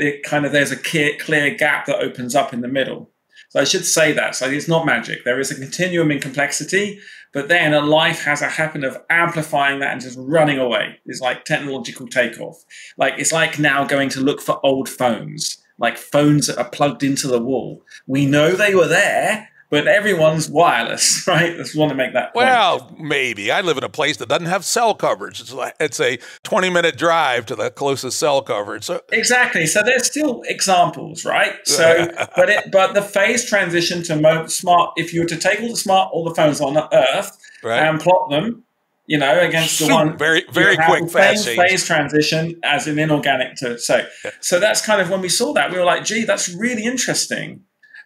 there's a clear gap that opens up in the middle. So I should say that. So it's not magic. There is a continuum in complexity, but then a life has a habit of amplifying that and just running away. It's like technological takeoff. It's like now going to look for old phones, like phones that are plugged into the wall. We know they were there, but everyone's wireless, right? I just want to make that point. Well, maybe. I live in a place that doesn't have cell coverage. It's a 20-minute drive to the closest cell coverage. So exactly. So there's still examples, right? So, but the phase transition to smart. If you were to take all the phones on Earth and plot them, against the one very quick fast phase transition as an inorganic to say. So that's kind of when we saw that, we were like, gee, that's really interesting.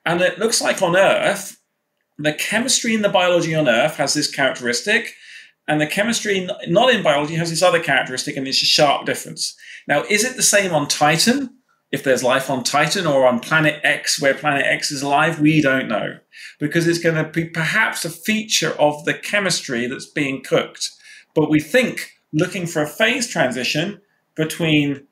And it looks like on Earth, the chemistry and the biology on Earth has this characteristic, and the chemistry not in biology has this other characteristic, and it's a sharp difference. Now, is it the same on Titan, if there's life on Titan, or on Planet X, where Planet X is alive? We don't know, because it's going to be perhaps a feature of the chemistry that's being cooked. But we think looking for a phase transition between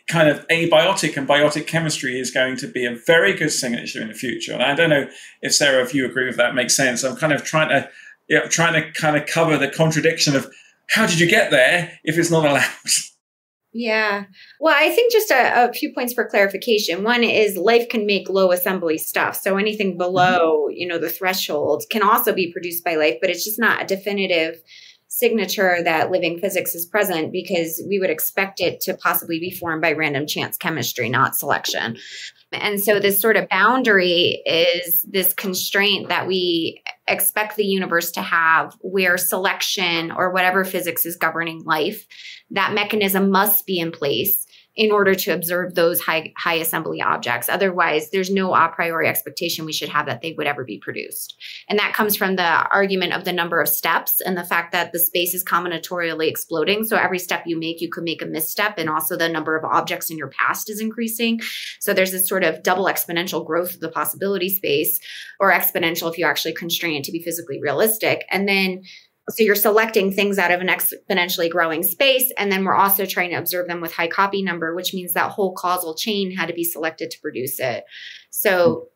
kind of abiotic and biotic chemistry is going to be a very good signature in the future. And I don't know if Sarah, if you agree with that, makes sense. I'm kind of trying to kind of cover the contradiction of how did you get there if it's not allowed? Yeah. Well, I think just a few points for clarification. One is life can make low assembly stuff. So anything below, the threshold can also be produced by life, but it's just not a definitive signature that living physics is present, because we would expect it to possibly be formed by random chance chemistry, not selection. And so this sort of boundary is this constraint that we expect the universe to have, where selection or whatever physics is governing life, that mechanism must be in place in order to observe those high assembly objects. Otherwise, there's no a priori expectation we should have that they would ever be produced. And that comes from the argument of the number of steps and the fact that the space is combinatorially exploding. So every step you could make a misstep, and also the number of objects in your past is increasing. So there's this sort of double exponential growth of the possibility space, or exponential if you actually constrain it to be physically realistic. And then So you're selecting things out of an exponentially growing space. And then we're also trying to observe them with high copy number, which means that whole causal chain had to be selected to produce it. So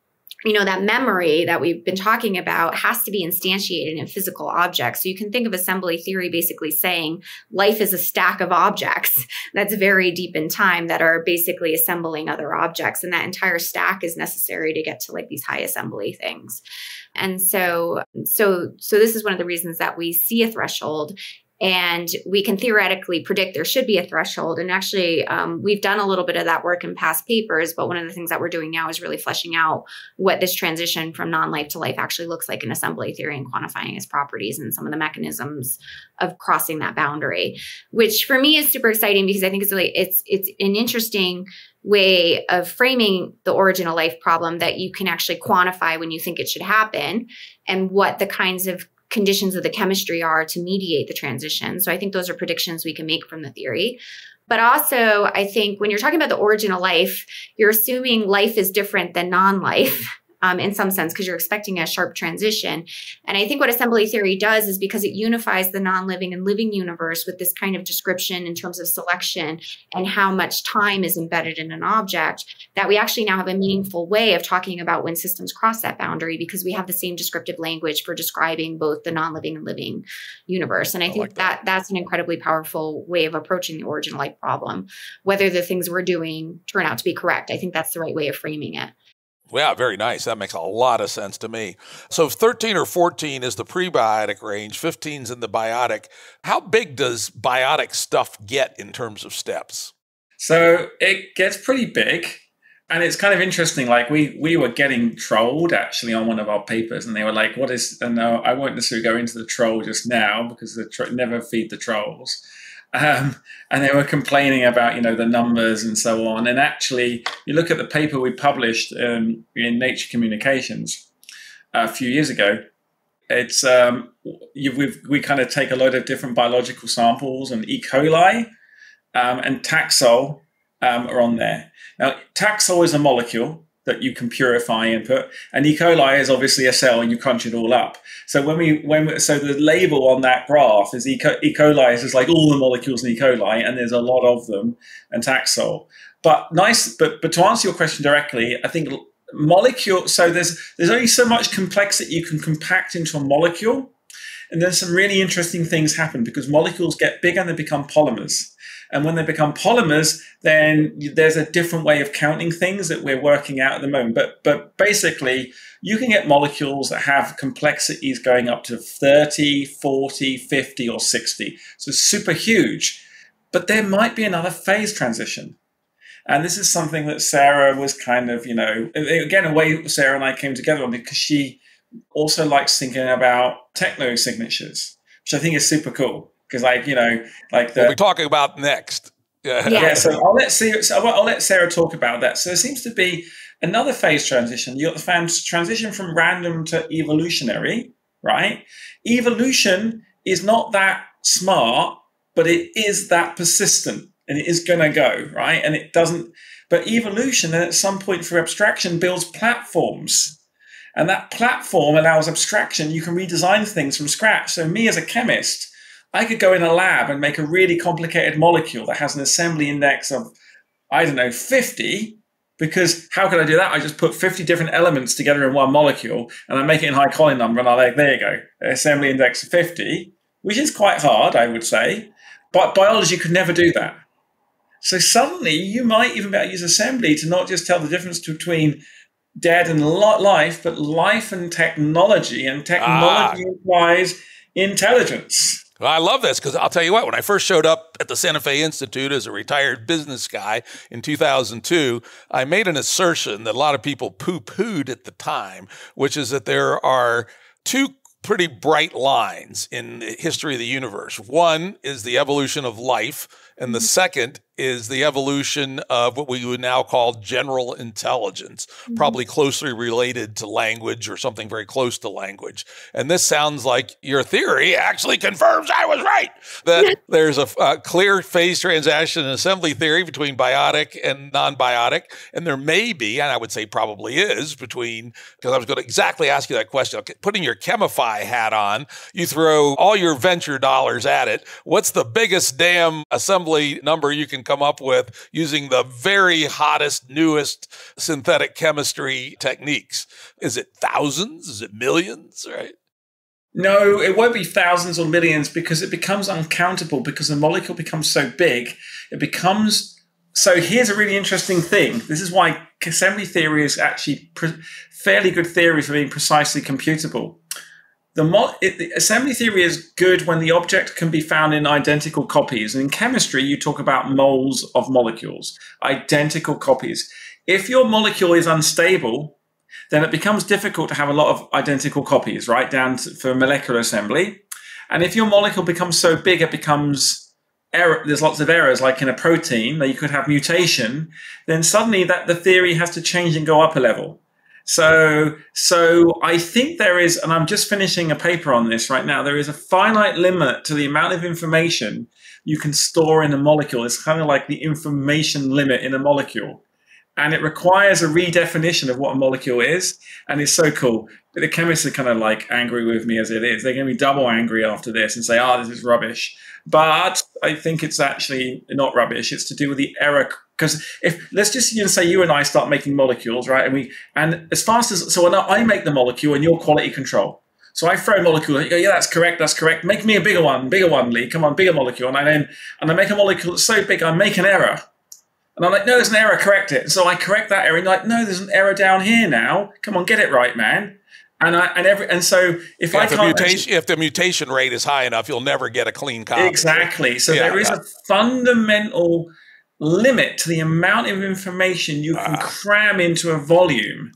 that memory that we've been talking about has to be instantiated in physical objects. So you can think of assembly theory basically saying life is a stack of objects that's very deep in time that are basically assembling other objects. And that entire stack is necessary to get to like these high assembly things. And so this is one of the reasons that we see a threshold. And we can theoretically predict there should be a threshold. And actually, we've done a little bit of that work in past papers. But one of the things that we're doing now is really fleshing out what this transition from non-life to life actually looks like in assembly theory and quantifying its properties and some of the mechanisms of crossing that boundary, which for me is super exciting because I think it's an interesting way of framing the origin of life problem that you can actually quantify when you think it should happen and what the kinds of conditions of the chemistry are to mediate the transition. So I think those are predictions we can make from the theory. But also, I think when you're talking about the origin of life, you're assuming life is different than non-life. In some sense, because you're expecting a sharp transition. And I think what assembly theory does is because it unifies the non-living and living universe with this kind of description in terms of selection and how much time is embedded in an object, that we actually now have a meaningful way of talking about when systems cross that boundary because we have the same descriptive language for describing both the non-living and living universe. And I think like that's an incredibly powerful way of approaching the origin of life problem. Whether the things we're doing turn out to be correct, I think that's the right way of framing it. Yeah, very nice. That makes a lot of sense to me. So if 13 or 14 is the prebiotic range, 15 is in the biotic. How big does biotic stuff get in terms of steps? So it gets pretty big. And it's kind of interesting. Like we were getting trolled actually on one of our papers and they were like, what is, and no, I won't necessarily go into the troll just now because never feed the trolls. And they were complaining about, the numbers and so on. And actually, you look at the paper we published in Nature Communications a few years ago. It's we kind of take a load of different biological samples, and E. coli and Taxol are on there. Now, Taxol is a molecule that you can purify and put, and E. coli is obviously a cell, and you crunch it all up. So so the label on that graph is E. coli is just like all the molecules in E. coli, and there's a lot of them, and Taxol. But to answer your question directly, I think molecule. So there's only so much complexity you can compact into a molecule, and then some really interesting things happen because molecules get bigger and they become polymers. And when they become polymers, then there's a different way of counting things that we're working out at the moment. But basically, you can get molecules that have complexities going up to 30, 40, 50, or 60. So super huge. But there might be another phase transition. And this is something that Sara was kind of, again, a way Sara and I came together on because she also likes thinking about techno-signatures, which I think is super cool. Because we'll be talking about next. Yeah. So I'll let Sara talk about that. So there seems to be another phase transition. You got the transition from random to evolutionary, right? Evolution is not that smart, but it is that persistent, and it is going to go right. And it doesn't. But evolution, then at some point through abstraction, builds platforms. And that platform allows abstraction. You can redesign things from scratch. So me as a chemist, I could go in a lab and make a really complicated molecule that has an assembly index of, 50, because how could I do that? I just put 50 different elements together in one molecule and I make it in high Kolmogorov number and I'm like, there you go, assembly index of 50, which is quite hard, I would say. But biology could never do that. So suddenly you might even be able to use assembly to not just tell the difference between dead and life, but life and technology. And technology implies intelligence. Well, I love this because I'll tell you what, when I first showed up at the Santa Fe Institute as a retired business guy in 2002, I made an assertion that a lot of people poo-pooed at the time, which is that there are two pretty bright lines in the history of the universe. One is the evolution of life, And the second is the evolution of what we would now call general intelligence, probably closely related to language or something very close to language. And this sounds like your theory actually confirms I was right, that there's a clear phase transition and assembly theory between biotic and non-biotic. And there may be, and I would say probably is, between, because I was going to exactly ask you that question, putting your Chemify hat on, you throw all your venture dollars at it. What's the biggest damn assembly number you can come up with using the very hottest, newest synthetic chemistry techniques? Is it thousands? Is it millions? Right? No, it won't be thousands or millions, because it becomes uncountable, because the molecule becomes so big. It becomes... So here's a really interesting thing. This is why assembly theory is actually fairly good theory for being precisely computable. The assembly theory is good when the object can be found in identical copies. And in chemistry, you talk about moles of molecules, identical copies. If your molecule is unstable, then it becomes difficult to have a lot of identical copies, right, for molecular assembly. And if your molecule becomes so big, it becomes error. There's lots of errors, like in a protein, that you could have mutation. Then suddenly the theory has to change and go up a level. So I think there is, and I'm just finishing a paper on this right now, there is a finite limit to the amount of information you can store in a molecule. It's kind of like the information limit in a molecule. And it requires a redefinition of what a molecule is. And it's so cool. But the chemists are kind of like angry with me as it is. They're going to be double angry after this and say, this is rubbish. But I think it's actually not rubbish. It's to do with the error. Because let's just say you and I start making molecules, right? And as fast as, so when I make the molecule and you're quality control. So I throw a molecule, you go, yeah, that's correct. Make me a bigger one, Lee. Come on, bigger molecule. And I make a molecule that's so big, I make an error. And I'm like, no, there's an error, correct it. And so I correct that error. And you're like, no, there's an error down here now. Come on, get it right, man. If the mutation rate is high enough, you'll never get a clean copy. Exactly. So there is a fundamental limit to the amount of information you can cram into a volume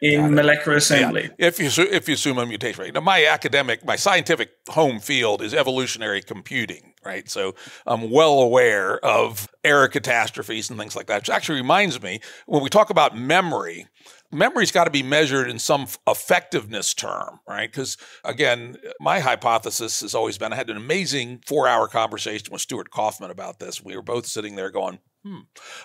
in molecular assembly. Yeah. If you assume a mutation rate. Now, my scientific home field is evolutionary computing, right? So I'm well aware of error catastrophes and things like that, which actually reminds me, when we talk about memory's got to be measured in some effectiveness term, right? Because, again, my hypothesis has always been, I had an amazing 4-hour conversation with Stuart Kaufman about this. We were both sitting there going,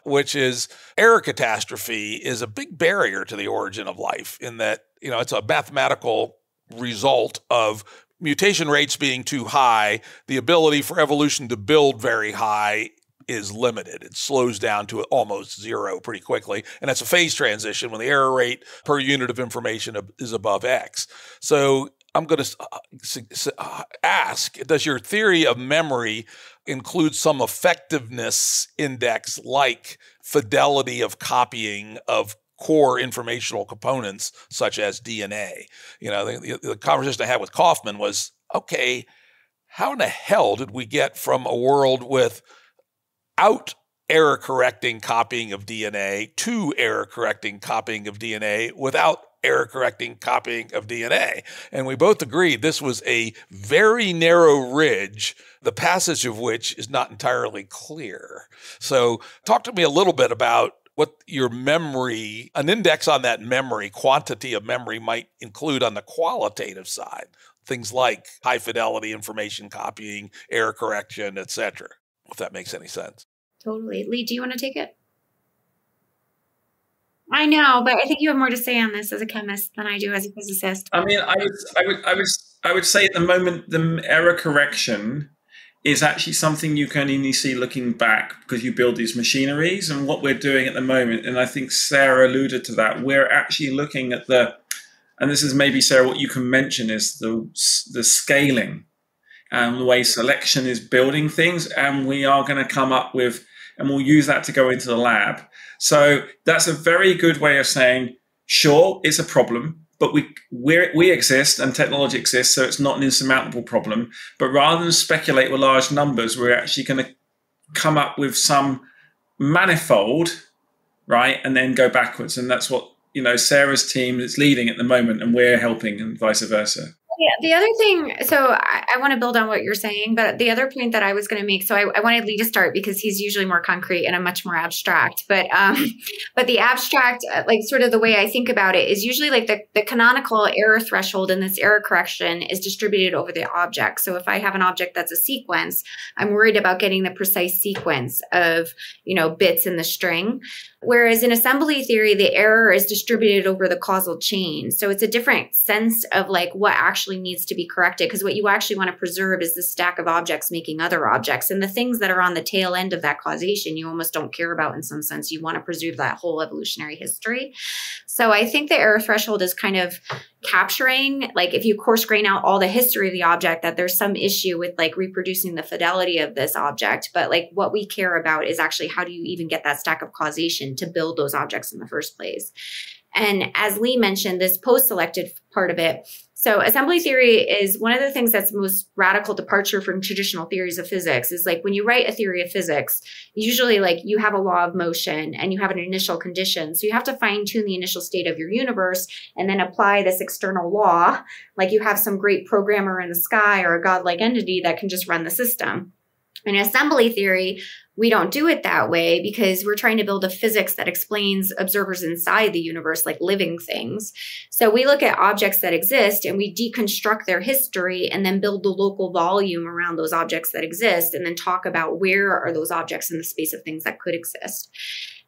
which is error catastrophe is a big barrier to the origin of life, in that, it's a mathematical result of mutation rates being too high. The ability for evolution to build very high is limited. It slows down to almost zero pretty quickly. And that's a phase transition when the error rate per unit of information is above X. So I'm going to ask, does your theory of memory include some effectiveness index, like fidelity of copying of core informational components such as DNA? The conversation I had with Kaufman was, okay, how in the hell did we get from a world without error-correcting copying of DNA to error-correcting copying of DNA without error-correcting copying of DNA? And we both agreed this was a very narrow ridge, the passage of which is not entirely clear. So talk to me a little bit about what your memory, an index on that memory, quantity of memory might include on the qualitative side. Things like high-fidelity information copying, error correction, et cetera, if that makes any sense. Totally. Lee, do you want to take it? I know, but I think you have more to say on this as a chemist than I do as a physicist. I mean, I would say at the moment the error correction is actually something you can only see looking back, because you build these machineries. And what we're doing at the moment, and I think Sara alluded to that, we're actually looking at and this is maybe, Sara, what you can mention is the scaling and the way selection is building things. And we are going to come up with, and we'll use that to go into the lab. So that's a very good way of saying, sure, it's a problem, but we exist and technology exists, so it's not an insurmountable problem. But rather than speculate with large numbers, we're actually going to come up with some manifold, right, and then go backwards. And that's what Sara's team is leading at the moment, and we're helping, and vice versa. Yeah, the other thing, so I want to build on what you're saying, but the other point that I was going to make, so I wanted Lee to start because he's usually more concrete and I'm much more abstract, but the abstract, like sort of the way I think about it is usually like the canonical error threshold in this error correction is distributed over the object. So if I have an object that's a sequence, I'm worried about getting the precise sequence of, bits in the string. Whereas in assembly theory, the error is distributed over the causal chain. So it's a different sense of like what actually needs to be corrected, because what you actually want to preserve is the stack of objects making other objects. And the things that are on the tail end of that causation, you almost don't care about in some sense. You want to preserve that whole evolutionary history. So I think the error threshold is kind of capturing, like if you coarse grain out all the history of the object, that there's some issue with like reproducing the fidelity of this object. But like what we care about is actually how do you even get that stack of causation to build those objects in the first place. And as Lee mentioned, this post-selected part of it. So assembly theory is one of the things that's the most radical departure from traditional theories of physics is like when you write a theory of physics, usually like you have a law of motion and you have an initial condition. So you have to fine tune the initial state of your universe and then apply this external law. Like you have some great programmer in the sky or a godlike entity that can just run the system. In assembly theory, we don't do it that way because we're trying to build a physics that explains observers inside the universe, like living things. So we look at objects that exist and we deconstruct their history and then build the local volume around those objects that exist and then talk about where are those objects in the space of things that could exist.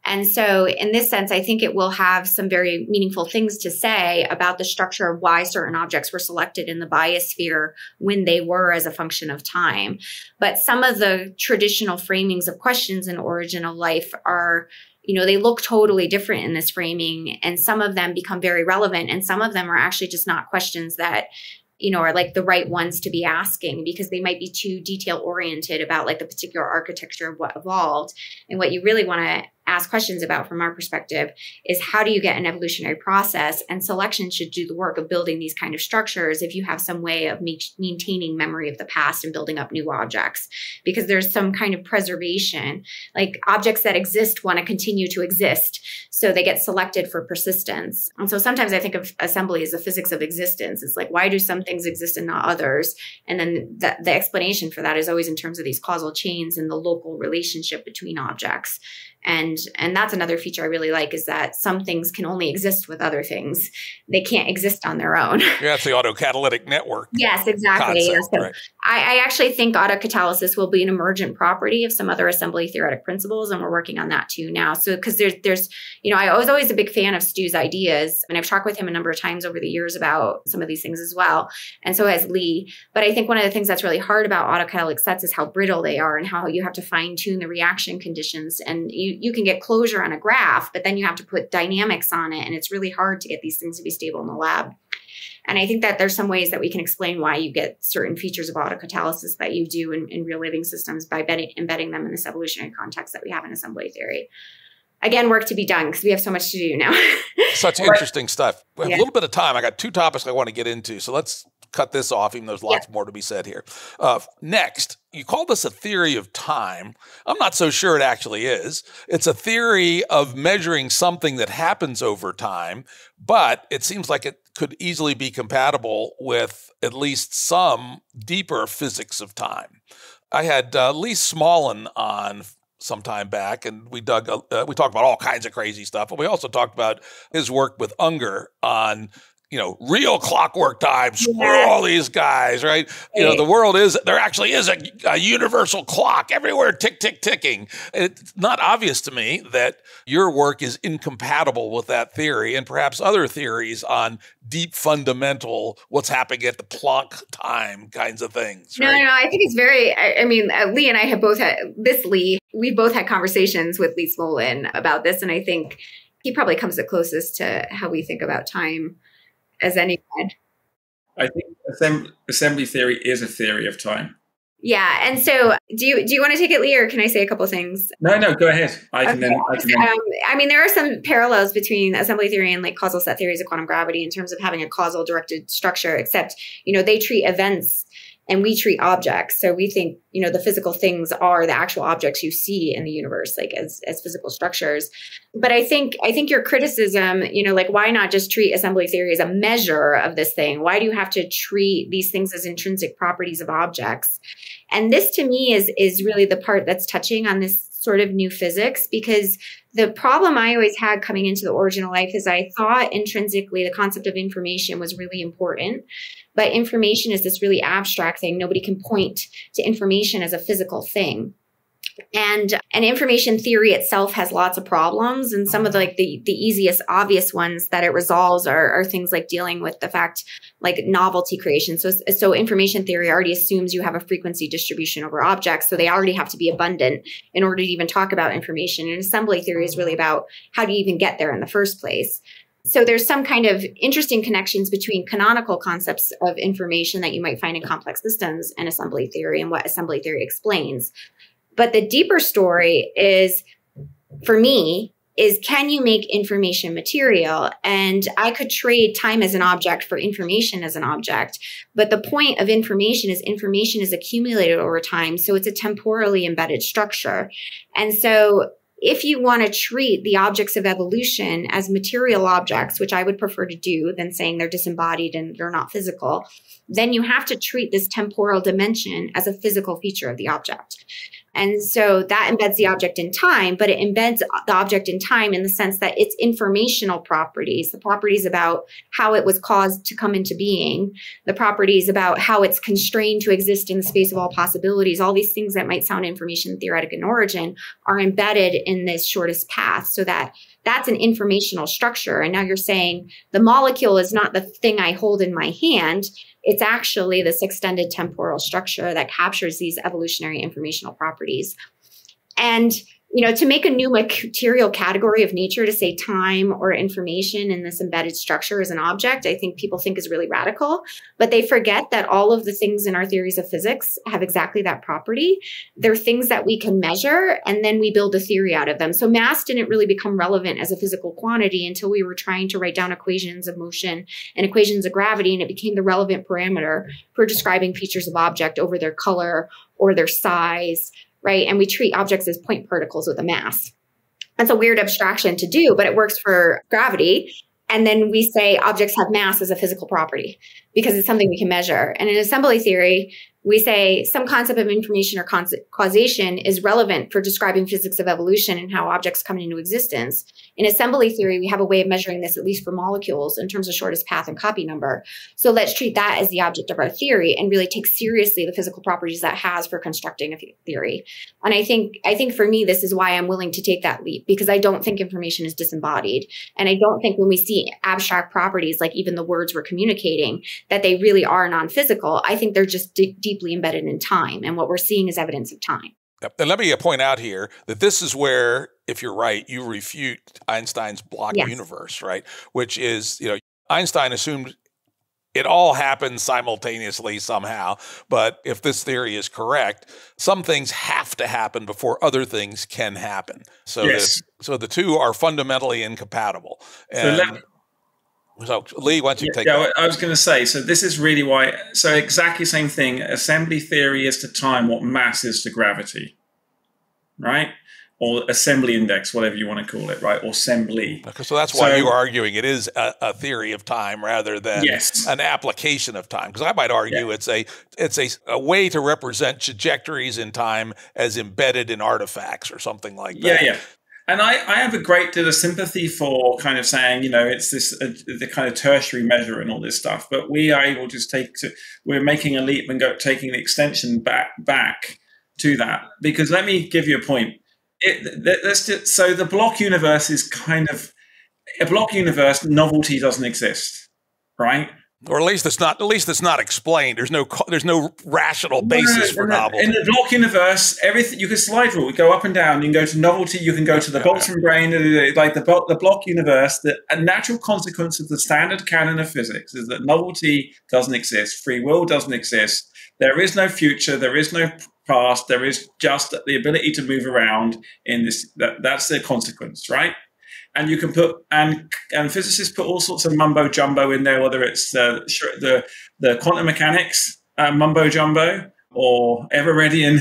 And so in this sense, I think it will have some very meaningful things to say about the structure of why certain objects were selected in the biosphere when they were as a function of time. But some of the traditional framings of questions in origin of life are, they look totally different in this framing, and some of them become very relevant, and some of them are actually just not questions that are like the right ones to be asking because they might be too detail oriented about like the particular architecture of what evolved. And what you really want to ask questions about from our perspective is how do you get an evolutionary process? And selection should do the work of building these kind of structures if you have some way of maintaining memory of the past and building up new objects, because there's some kind of preservation. Like objects that exist want to continue to exist, so they get selected for persistence. And so sometimes I think of assembly as the physics of existence. It's like, why do some things exist and not others? And then the explanation for that is always in terms of these causal chains and the local relationship between objects. And that's another feature I really like, is that some things can only exist with other things. They can't exist on their own. Yeah, it's the autocatalytic network. Yes, exactly. Concept, So right. I actually think autocatalysis will be an emergent property of some other assembly theoretic principles, and we're working on that too now. So because there's I was always a big fan of Stu's ideas, and I've talked with him a number of times over the years about some of these things as well, and so has Lee. But I think one of the things that's really hard about autocatalytic sets is how brittle they are and how you have to fine tune the reaction conditions. And you can get closure on a graph, but then you have to put dynamics on it, and it's really hard to get these things to be stable in the lab. And I think that there's some ways that we can explain why you get certain features of autocatalysis that you do in real living systems by embedding them in this evolutionary context that we have in assembly theory. Again, work to be done because we have so much to do now. Such interesting stuff. We have Yeah. a little bit of time. I got two topics I want to get into, so let's cut this off, even though there's lots more to be said here. Next, you call this a theory of time. I'm not so sure it actually is. It's a theory of measuring something that happens over time, but it seems like it could easily be compatible with at least some deeper physics of time. I had Lee Smolin on some time back, and we talked about all kinds of crazy stuff, but we also talked about his work with Unger on real clockwork time. Screw all these guys, right? The world there actually is a universal clock everywhere, tick, tick, ticking. It's not obvious to me that your work is incompatible with that theory and perhaps other theories on deep fundamental, what's happening at the Planck time kinds of things. Right? No, I think it's very, Lee and I have both had we both had conversations with Lee Smolin about this. And I think he probably comes the closest to how we think about time as anyone. I think assembly theory is a theory of time. Yeah. And so do you want to take it, Lee, or can I say a couple things? No, go ahead. There are some parallels between assembly theory and like causal set theories of quantum gravity in terms of having a causal directed structure, except, they treat events And we treat objects. So we think, the physical things are the actual objects you see in the universe, like as physical structures. But I think your criticism, like why not just treat assembly theory as a measure of this thing? Why do you have to treat these things as intrinsic properties of objects? And this to me is really the part that's touching on this sort of new physics, because the problem I always had coming into the original life is I thought intrinsically the concept of information was really important, but information is this really abstract thing. Nobody can point to information as a physical thing. And information theory itself has lots of problems. And some of the easiest, obvious ones that it resolves are things like dealing with the fact, like novelty creation. So information theory already assumes you have a frequency distribution over objects. So they already have to be abundant in order to even talk about information. And assembly theory is really about how do you even get there in the first place. So there's some kind of interesting connections between canonical concepts of information that you might find in complex systems and assembly theory and what assembly theory explains. But the deeper story is, for me, is can you make information material? And I could trade time as an object for information as an object. But the point of information is accumulated over time. So it's a temporally embedded structure. And so if you want to treat the objects of evolution as material objects, which I would prefer to do than saying they're disembodied and they're not physical, then you have to treat this temporal dimension as a physical feature of the object. And so that embeds the object in time, but it embeds the object in time in the sense that its informational properties, the properties about how it was caused to come into being, the properties about how it's constrained to exist in the space of all possibilities, all these things that might sound information theoretic in origin are embedded in this shortest path, so that that's an informational structure. And now you're saying the molecule is not the thing I hold in my hand. It's actually this extended temporal structure that captures these evolutionary informational properties. And, to make a new material category of nature to say time or information in this embedded structure as an object, I think people think is really radical, but they forget that all of the things in our theories of physics have exactly that property. They're things that we can measure, and then we build a theory out of them. So mass didn't really become relevant as a physical quantity until we were trying to write down equations of motion and equations of gravity, and it became the relevant parameter for describing features of object over their color or their size, right? And we treat objects as point particles with a mass. That's a weird abstraction to do, but it works for gravity. And then we say objects have mass as a physical property because it's something we can measure. And in assembly theory, we say some concept of information or causation is relevant for describing physics of evolution and how objects come into existence. In assembly theory, we have a way of measuring this, at least for molecules, in terms of shortest path and copy number. So let's treat that as the object of our theory and really take seriously the physical properties that has for constructing a theory. And I think for me, this is why I'm willing to take that leap, because I don't think information is disembodied. And I don't think when we see abstract properties, like even the words we're communicating, that they really are non-physical. I think they're just deeply embedded in time. And what we're seeing is evidence of time. Yep. And let me point out here that this is where, if you're right, you refute Einstein's block universe, right? Which is, Einstein assumed it all happens simultaneously somehow. But if this theory is correct, some things have to happen before other things can happen. So, so the two are fundamentally incompatible. And so Lee, why don't you take that? I was going to say, so this is really why, so exactly same thing. Assembly theory is to time what mass is to gravity, right? Or assembly index, whatever you want to call it, right? Or assembly. Okay, so that's why you're arguing it is a theory of time rather than an application of time. Because I might argue it's a way to represent trajectories in time as embedded in artifacts or something like that. Yeah. And I have a great deal of sympathy for kind of saying, it's this the kind of tertiary measure and all this stuff. But we are able to we're making a leap and taking the extension back to that. Because let me give you a point. So the block universe is kind of a block universe. Novelty doesn't exist, right? Or at least it's not explained. There's no rational basis for novelty. In the block universe, everything you can slide rule, go up and down. You can go to novelty. You can go to the Boltzmann brain. Like the block universe, a natural consequence of the standard canon of physics is that novelty doesn't exist. Free will doesn't exist. There is no future. There is no past. There is just the ability to move around in this. That's the consequence, right? And you can put and physicists put all sorts of mumbo jumbo in there, whether it's the quantum mechanics mumbo jumbo or ever-ready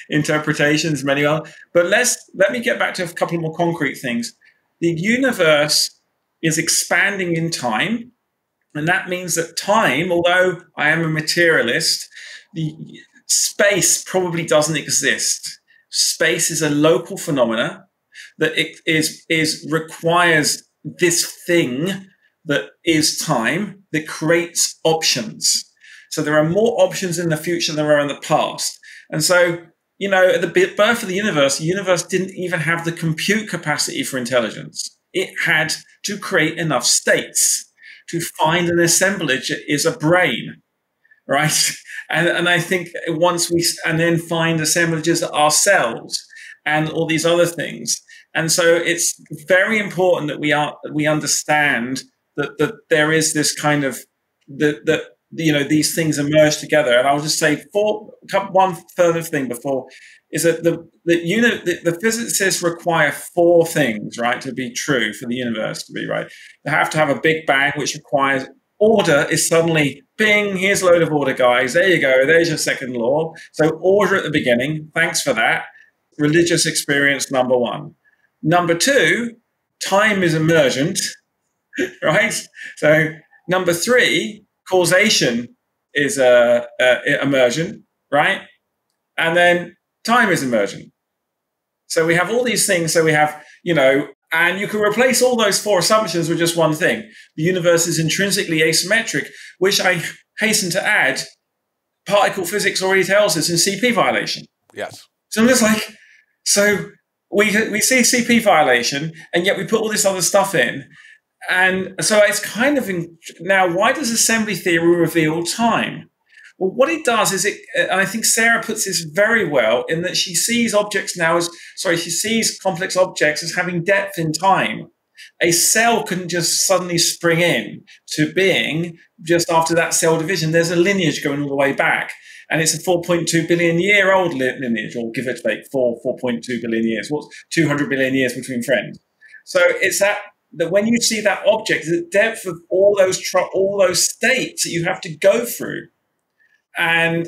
interpretations, many well. But let me get back to a couple more concrete things. The universe is expanding in time, and that means that time, although I am a materialist, the space probably doesn't exist. Space is a local phenomena that it requires this thing that is time that creates options. So there are more options in the future than there are in the past. And so, at the birth of the universe didn't even have the compute capacity for intelligence. It had to create enough states to find an assemblage that is a brain, right? And I think and then find assemblages ourselves and all these other things. And so it's very important that we understand that there is this kind of these things emerge together. And I'll just say one further thing before is that the physicists require 4 things, right, to be true for the universe to be right. They have to have a big bang, which requires order is suddenly bing, here's a load of order, guys. There you go. There's your second law. So order at the beginning. Thanks for that. Religious experience, number 1. Number 2, time is emergent, right? So number 3, causation is emergent, right? And then time is emergent. So we have all these things. So we have, and you can replace all those 4 assumptions with just one thing. The universe is intrinsically asymmetric, which I hasten to add, particle physics already tells us in CP violation. Yes. So I'm just like, so we see CP violation, and yet we put all this other stuff in. And so it's kind of now, why does assembly theory reveal time? Well, what it does is and I think Sara puts this very well in that she sees she sees complex objects as having depth in time. A cell couldn't just suddenly spring in to being just after that cell division. There's a lineage going all the way back. And it's a 4.2 billion year old lineage, or give or take 4.2 billion years. What's 200 billion years between friends? So it's that when you see that object, the depth of all those states that you have to go through. And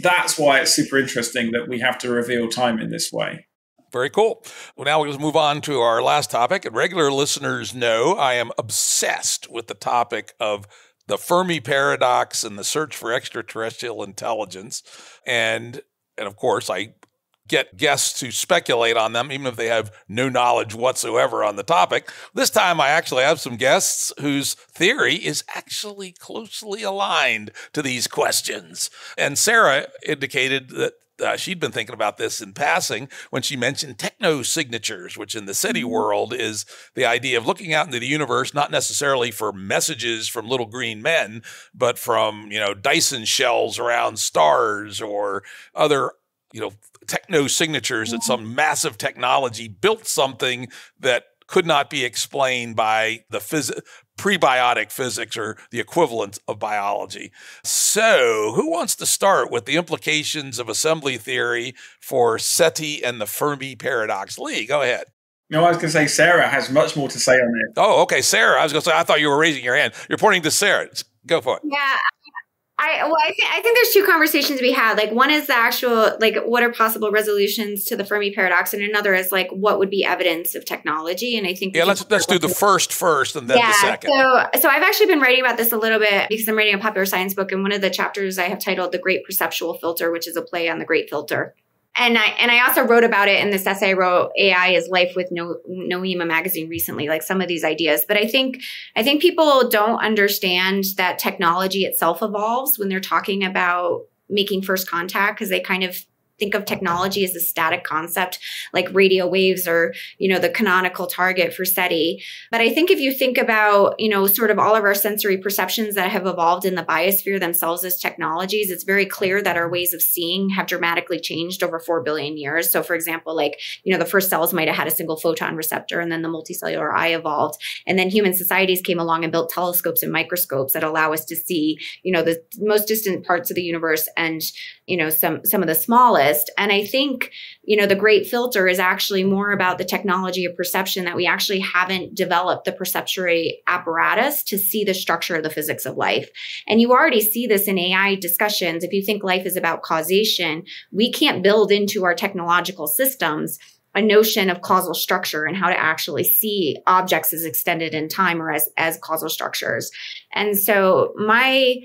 that's why it's super interesting that we have to reveal time in this way. Very cool. Well, now we'll move on to our last topic. And regular listeners know I am obsessed with the topic of the Fermi paradox and the search for extraterrestrial intelligence. And of course, I get guests to speculate on them, even if they have no knowledge whatsoever on the topic. This time, I actually have some guests whose theory is actually closely aligned to these questions. And Sara indicated that she'd been thinking about this in passing when she mentioned techno-signatures, which in the SETI world is the idea of looking out into the universe, not necessarily for messages from little green men, but from, Dyson shells around stars or other, techno-signatures that some massive technology built something that could not be explained by the pre-biotic physics or the equivalent of biology. So who wants to start with the implications of assembly theory for SETI and the Fermi paradox? Lee, go ahead. No, I was going to say Sara has much more to say on this. Oh, okay. Sara, I was going to say, I thought you were raising your hand. You're pointing to Sara. Go for it. Yeah. I think there's 2 conversations we had. Like, one is the actual, what are possible resolutions to the Fermi paradox, and another is what would be evidence of technology. And I think let's do the first and then the second. So I've actually been writing about this a little bit because I'm writing a popular science book, and one of the chapters I have titled "The Great Perceptual Filter," which is a play on the Great Filter. And I also wrote about it in this essay I wrote, AI is Life with Noema magazine recently, some of these ideas. But I think people don't understand that technology itself evolves when they're talking about making first contact, because they kind of think of technology as a static concept, like radio waves or, the canonical target for SETI. But I think if you think about, sort of all of our sensory perceptions that have evolved in the biosphere themselves as technologies, it's very clear that our ways of seeing have dramatically changed over 4 billion years. So for example, the first cells might have had a single photon receptor, and then the multicellular eye evolved. And then human societies came along and built telescopes and microscopes that allow us to see, the most distant parts of the universe and, some of the smallest. physicist. And I think, the great filter is actually more about the technology of perception, that we actually haven't developed the perceptuary apparatus to see the structure of the physics of life. And you already see this in AI discussions. If you think life is about causation, we can't build into our technological systems a notion of causal structure and how to actually see objects as extended in time or as causal structures. And so my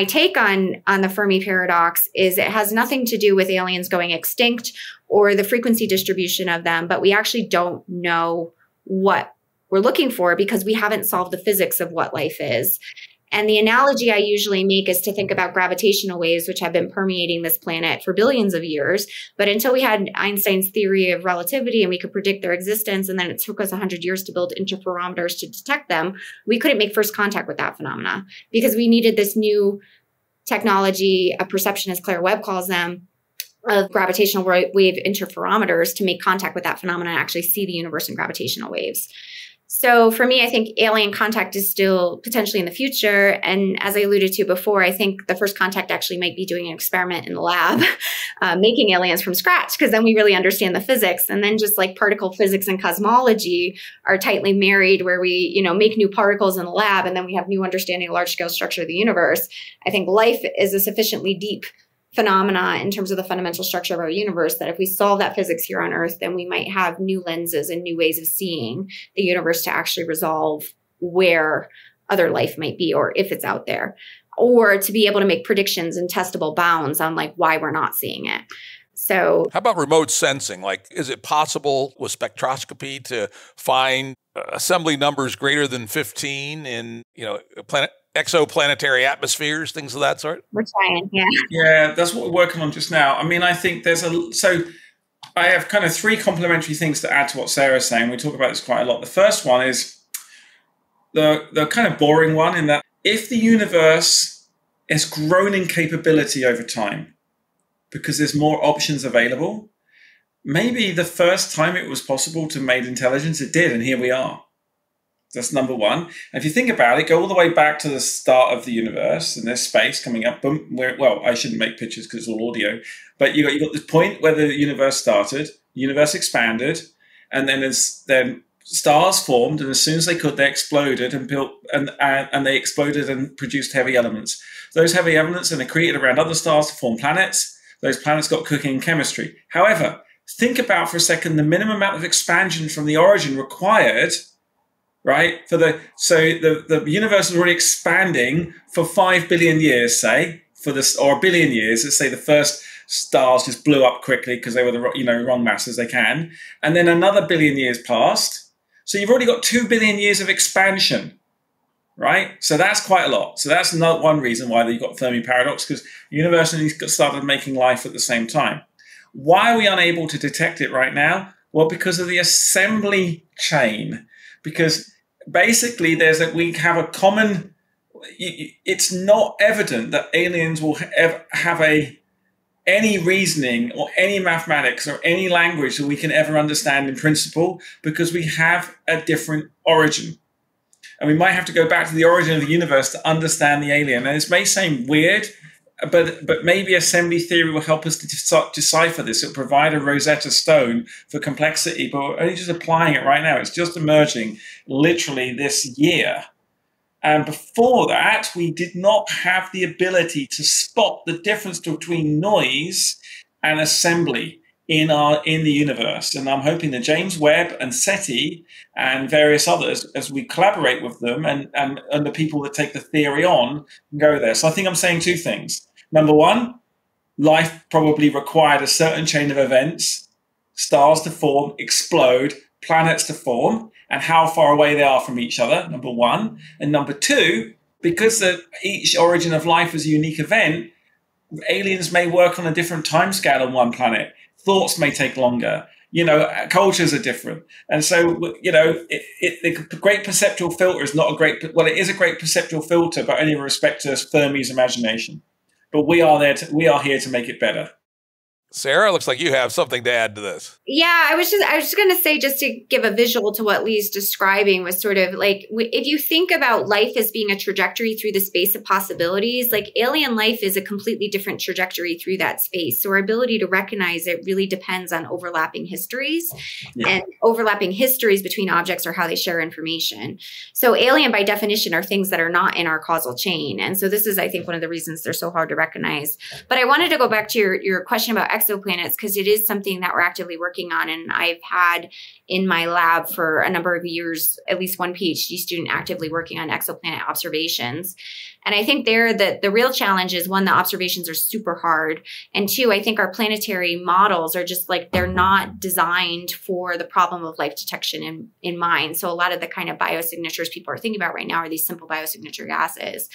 take on the Fermi paradox is it has nothing to do with aliens going extinct or the frequency distribution of them, but we actually don't know what we're looking for because we haven't solved the physics of what life is. And the analogy I usually make is to think about gravitational waves, which have been permeating this planet for billions of years. But until we had Einstein's theory of relativity and we could predict their existence, and then it took us 100 years to build interferometers to detect them, we couldn't make first contact with that phenomena because we needed this new technology, a perception, as Claire Webb calls them, of gravitational wave interferometers to make contact with that phenomenon and actually see the universe in gravitational waves. So for me, I think alien contact is still potentially in the future. And as I alluded to before, I think the first contact actually might be doing an experiment in the lab, making aliens from scratch, because then we really understand the physics. And then just like particle physics and cosmology are tightly married, where we, make new particles in the lab, and then we have new understanding of large scale structure of the universe. I think life is a sufficiently deep phenomena in terms of the fundamental structure of our universe that if we solve that physics here on Earth, then we might have new lenses and new ways of seeing the universe to actually resolve where other life might be, or if it's out there, or to be able to make predictions and testable bounds on like why we're not seeing it. So how about remote sensing? Like, is it possible with spectroscopy to find assembly numbers greater than 15 in, exoplanetary atmospheres, things of that sort? We're trying, yeah. Yeah, that's what we're working on just now. I mean, I think so I have kind of three complementary things to add to what Sarah's saying. We talk about this quite a lot. The first one is the kind of boring one, in that if the universe has grown in capability over time because there's more options available, maybe the first time it was possible to make intelligence, it did, and here we are. That's number one. And if you think about it, go all the way back to the start of the universe, and there's space coming up. Boom, I shouldn't make pictures because it's all audio. But you got this point where the universe started, the universe expanded, and then stars formed, and as soon as they could, they exploded and built, and they exploded and produced heavy elements. Those heavy elements then accreted around other stars to form planets. Those planets got cooking chemistry. However, think about for a second the minimum amount of expansion from the origin required. Right? So the universe was already expanding for 5 billion years, say, or a billion years. Let's say the first stars just blew up quickly because they were the wrong mass as they can. And then another billion years passed. So you've already got 2 billion years of expansion, right? So that's quite a lot. So that's not one reason why you've got Fermi paradox, because the universe started making life at the same time. Why are we unable to detect it right now? Well, because of the assembly chain. Because basically we have a common, it's not evident that aliens will ever have any reasoning or any mathematics or any language that we can ever understand in principle, because we have a different origin. And we might have to go back to the origin of the universe to understand the alien. And this may seem weird, but maybe assembly theory will help us to decipher this. It'll provide a Rosetta Stone for complexity, but we're only just applying it right now. It's just emerging literally this year. And before that, we did not have the ability to spot the difference between noise and assembly in the universe. And I'm hoping that James Webb and SETI and various others, as we collaborate with them and the people that take the theory on, can go there. So I think I'm saying two things. Number one, life probably required a certain chain of events, stars to form, explode, planets to form, and how far away they are from each other, number one. And number two, because each origin of life is a unique event, aliens may work on a different timescale on one planet. Thoughts may take longer. Cultures are different. And so, the Great Perceptual Filter is not it is a Great Perceptual Filter, but only with respect to Fermi's imagination. But we are here to make it better. Sarah, looks like you have something to add to this. Yeah, I was just going to say, just to give a visual to what Lee's describing, was sort of like, if you think about life as being a trajectory through the space of possibilities, like alien life is a completely different trajectory through that space. So our ability to recognize it really depends on overlapping histories, and overlapping histories between objects are how they share information. So alien by definition are things that are not in our causal chain. And so this is, I think, one of the reasons they're so hard to recognize. But I wanted to go back to your question about exoplanets, because it is something that we're actively working on. And I've had in my lab for a number of years, at least one PhD student actively working on exoplanet observations. And I think there that the real challenge is, one, the observations are super hard. And two, I think our planetary models are just like, they're not designed for the problem of life detection in mind. So a lot of the kind of biosignatures people are thinking about right now are these simple biosignature gases.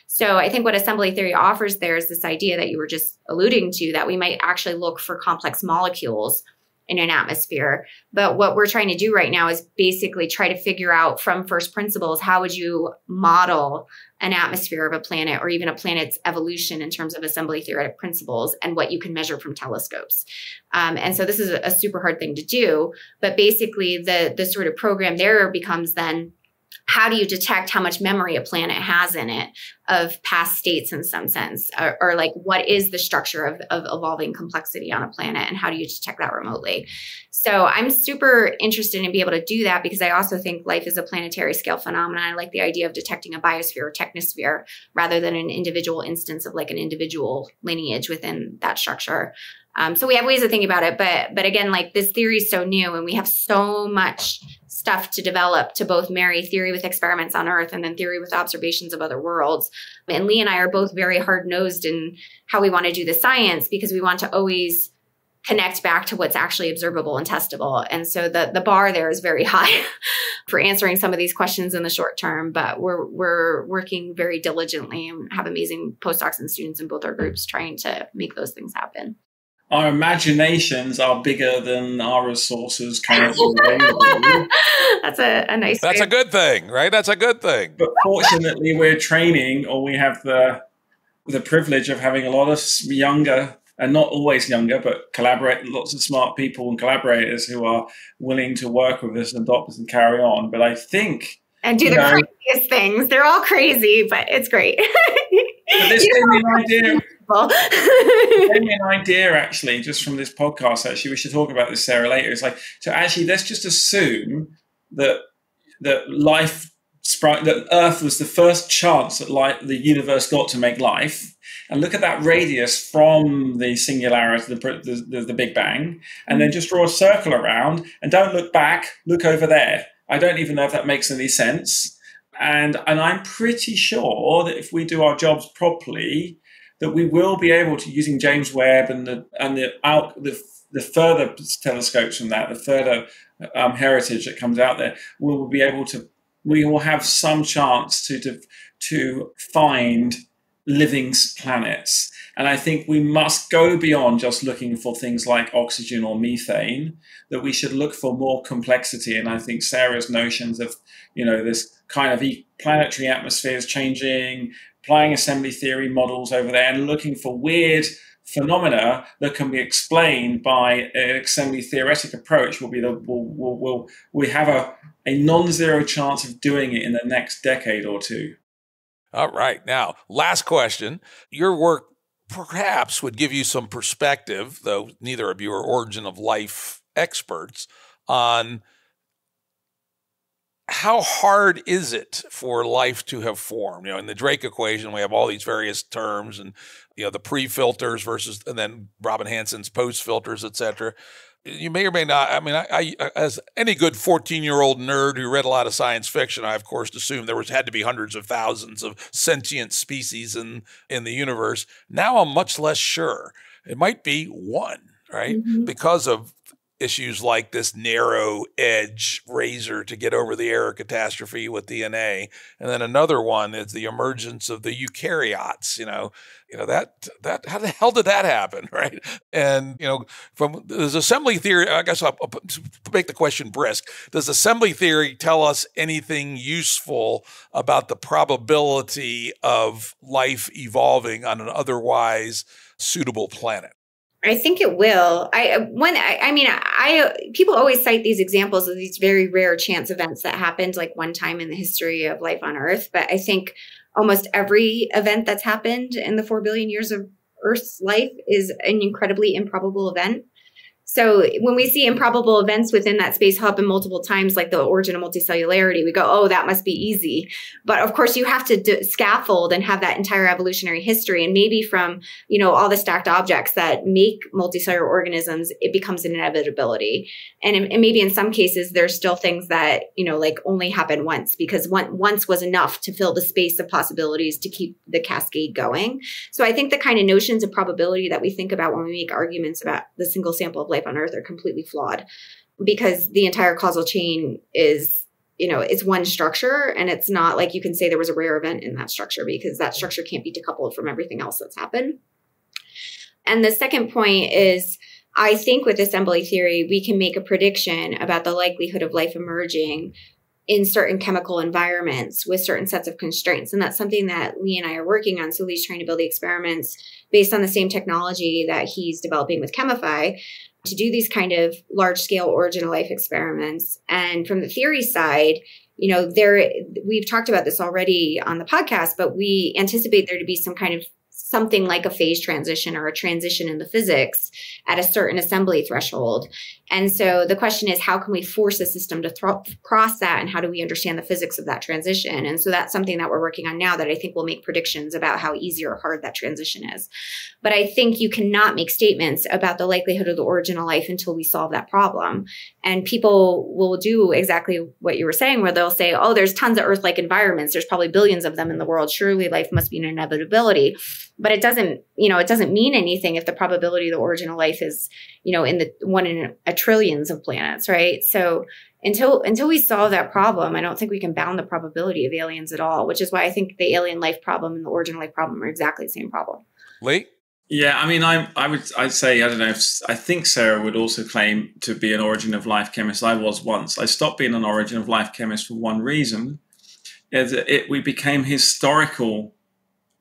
So I think what assembly theory offers there is this idea that you were just alluding to, that we might actually look for complex molecules in an atmosphere. But what we're trying to do right now is basically try to figure out from first principles, how would you model an atmosphere of a planet, or even a planet's evolution in terms of assembly theoretic principles, and what you can measure from telescopes. And so this is a super hard thing to do. But basically the sort of program there becomes then, how do you detect how much memory a planet has in it of past states in some sense, or like, what is the structure of evolving complexity on a planet, and how do you detect that remotely? So I'm super interested in being able to do that, because I also think life is a planetary scale phenomenon. I like the idea of detecting a biosphere or technosphere rather than an individual instance of like an individual lineage within that structure. So we have ways of thinking about it, but again, like, this theory is so new, and we have so much stuff to develop to both marry theory with experiments on Earth and then theory with observations of other worlds. And Lee and I are both very hard-nosed in how we want to do the science, because we want to always connect back to what's actually observable and testable. And so the bar there is very high for answering some of these questions in the short term, but we're working very diligently and have amazing postdocs and students in both our groups trying to make those things happen. Our imaginations are bigger than our resources currently available. That's a nice. That's a good thing, right? That's a good thing. But fortunately, we're training, or we have the privilege of having a lot of younger, and not always younger, but lots of smart people and collaborators who are willing to work with us and adopt us and carry on. But I think, and do the craziest things. They're all crazy, but it's great. But this gave me an idea. It gave me an idea, actually, just from this podcast. Actually, we should talk about this, Sarah, later. It's like, so actually, let's just assume that that Earth was the first chance that the universe got to make life, and look at that radius from the singularity, the Big Bang, and then just draw a circle around, and don't look back. Look over there. I don't even know if that makes any sense. And I'm pretty sure that if we do our jobs properly, that we will be able to, using James Webb and the further telescopes from that, the further heritage that comes out there, we will have some chance to find living planets. And I think we must go beyond just looking for things like oxygen or methane, that we should look for more complexity. And I think Sarah's notions of, this kind of planetary atmospheres changing, applying assembly theory models over there, and looking for weird phenomena that can be explained by an assembly theoretic approach we have a non-zero chance of doing it in the next decade or two. All right. Now, last question. Your work perhaps would give you some perspective, though neither of you are origin of life experts, on how hard is it for life to have formed? In the Drake equation, we have all these various terms, and the pre-filters versus, and then Robin Hansen's post-filters, et cetera. You may or may not. I mean, I as any good 14-year-old nerd who read a lot of science fiction, I of course assumed there had to be hundreds of thousands of sentient species in the universe. Now I'm much less sure. It might be one, right? Mm-hmm. Because of issues like this narrow edge razor to get over the error catastrophe with DNA. And then another one is the emergence of the eukaryotes, that how the hell did that happen? Right. And, from does assembly theory, I guess I'll make the question brisk. Does assembly theory tell us anything useful about the probability of life evolving on an otherwise suitable planet? I think it will. People always cite these examples of these very rare chance events that happened like one time in the history of life on Earth. But I think almost every event that's happened in the 4 billion years of Earth's life is an incredibly improbable event. So when we see improbable events within that space happen multiple times, like the origin of multicellularity, we go, oh, that must be easy. But of course, you have to scaffold and have that entire evolutionary history. And maybe from, all the stacked objects that make multicellular organisms, it becomes an inevitability. And maybe in some cases, there's still things that, like only happen once, because once was enough to fill the space of possibilities to keep the cascade going. So I think the kind of notions of probability that we think about when we make arguments about the single sample of life on Earth are completely flawed, because the entire causal chain is, it's one structure, and it's not like you can say there was a rare event in that structure, because that structure can't be decoupled from everything else that's happened. And the second point is, I think with assembly theory, we can make a prediction about the likelihood of life emerging in certain chemical environments with certain sets of constraints. And that's something that Lee and I are working on. So Lee's trying to build the experiments based on the same technology that he's developing with Chemify to do these kind of large scale origin of life experiments. And from the theory side, we've talked about this already on the podcast, but we anticipate there to be something like a phase transition or a transition in the physics at a certain assembly threshold. And so the question is, how can we force a system to cross that? And how do we understand the physics of that transition? And so that's something that we're working on now that I think will make predictions about how easy or hard that transition is. But I think you cannot make statements about the likelihood of the origin of life until we solve that problem. And people will do exactly what you were saying, where they'll say, oh, there's tons of Earth-like environments. There's probably billions of them in the world. Surely life must be an inevitability. But it doesn't mean anything if the probability of the origin of life is, in the 1 in a trillions of planets, right? So until we solve that problem, I don't think we can bound the probability of aliens at all, which is why I think the alien life problem and the origin of life problem are exactly the same problem. Lee? Yeah, I mean, I'd say, I don't know, I think Sarah would also claim to be an origin of life chemist. I was once. I stopped being an origin of life chemist for one reason. We became historical.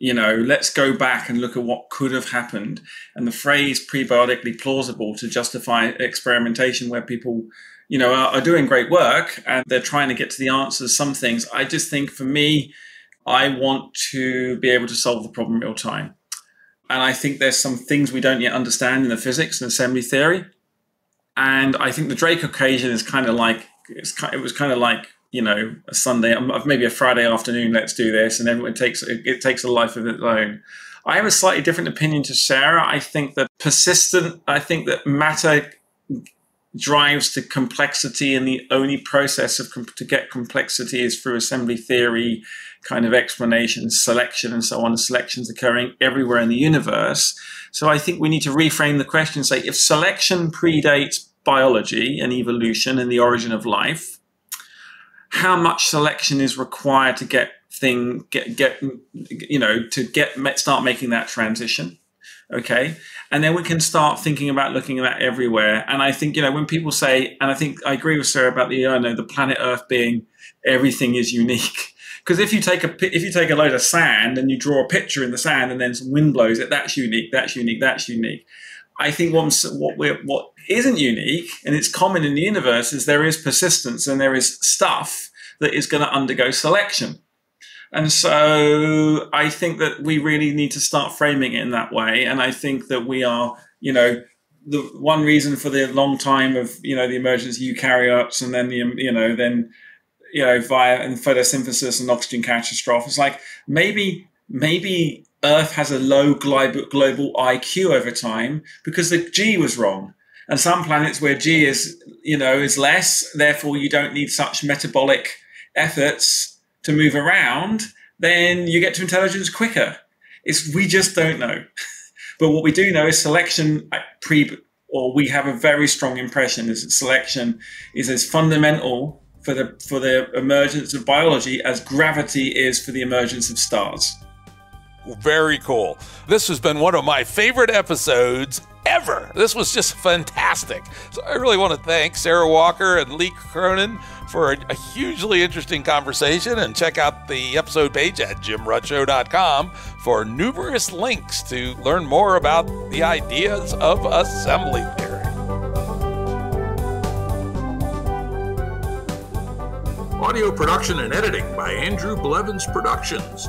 Let's go back and look at what could have happened. And the phrase prebiotically plausible to justify experimentation where people, are doing great work and they're trying to get to the answers, some things. I just think for me, I want to be able to solve the problem real time. And I think there's some things we don't yet understand in the physics and assembly theory. And I think the Drake occasion is kind of like, it was kind of like, a Sunday, maybe a Friday afternoon, let's do this. And everyone takes a life of its own. I have a slightly different opinion to Sarah. I think that matter drives to complexity, and the only process to get complexity is through assembly theory kind of explanations, selection and so on. Selection's occurring everywhere in the universe. So I think we need to reframe the question and say, if selection predates biology and evolution and the origin of life, how much selection is required to start making that transition? Okay. And then we can start thinking about looking at that everywhere. And I think, when people say, and I think I agree with Sarah about the planet Earth being everything is unique. Because if you take a load of sand and you draw a picture in the sand and then some wind blows it, that's unique, that's unique, that's unique. I think what isn't unique, and it's common in the universe, is there is persistence and there is stuff that is going to undergo selection. And so I think that we really need to start framing it in that way. And I think that we are, the one reason for the long time of, the emergence of eukaryotes and then via and photosynthesis and oxygen catastrophe, it's like maybe Earth has a low global IQ over time because the G was wrong. And some planets where G is less, therefore you don't need such metabolic efforts to move around, then you get to intelligence quicker. We just don't know. But what we do know is selection we have a very strong impression is that selection is as fundamental for the emergence of biology as gravity is for the emergence of stars. Very cool. This has been one of my favorite episodes ever. This was just fantastic. So I really want to thank Sara Walker and Lee Cronin for a hugely interesting conversation, and check out the episode page at jimruttshow.com for numerous links to learn more about the ideas of assembly theory. Audio production and editing by Andrew Blevins Productions.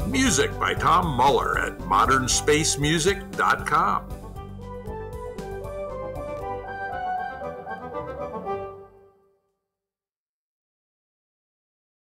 Music by Tom Muller at modernspacemusic.com.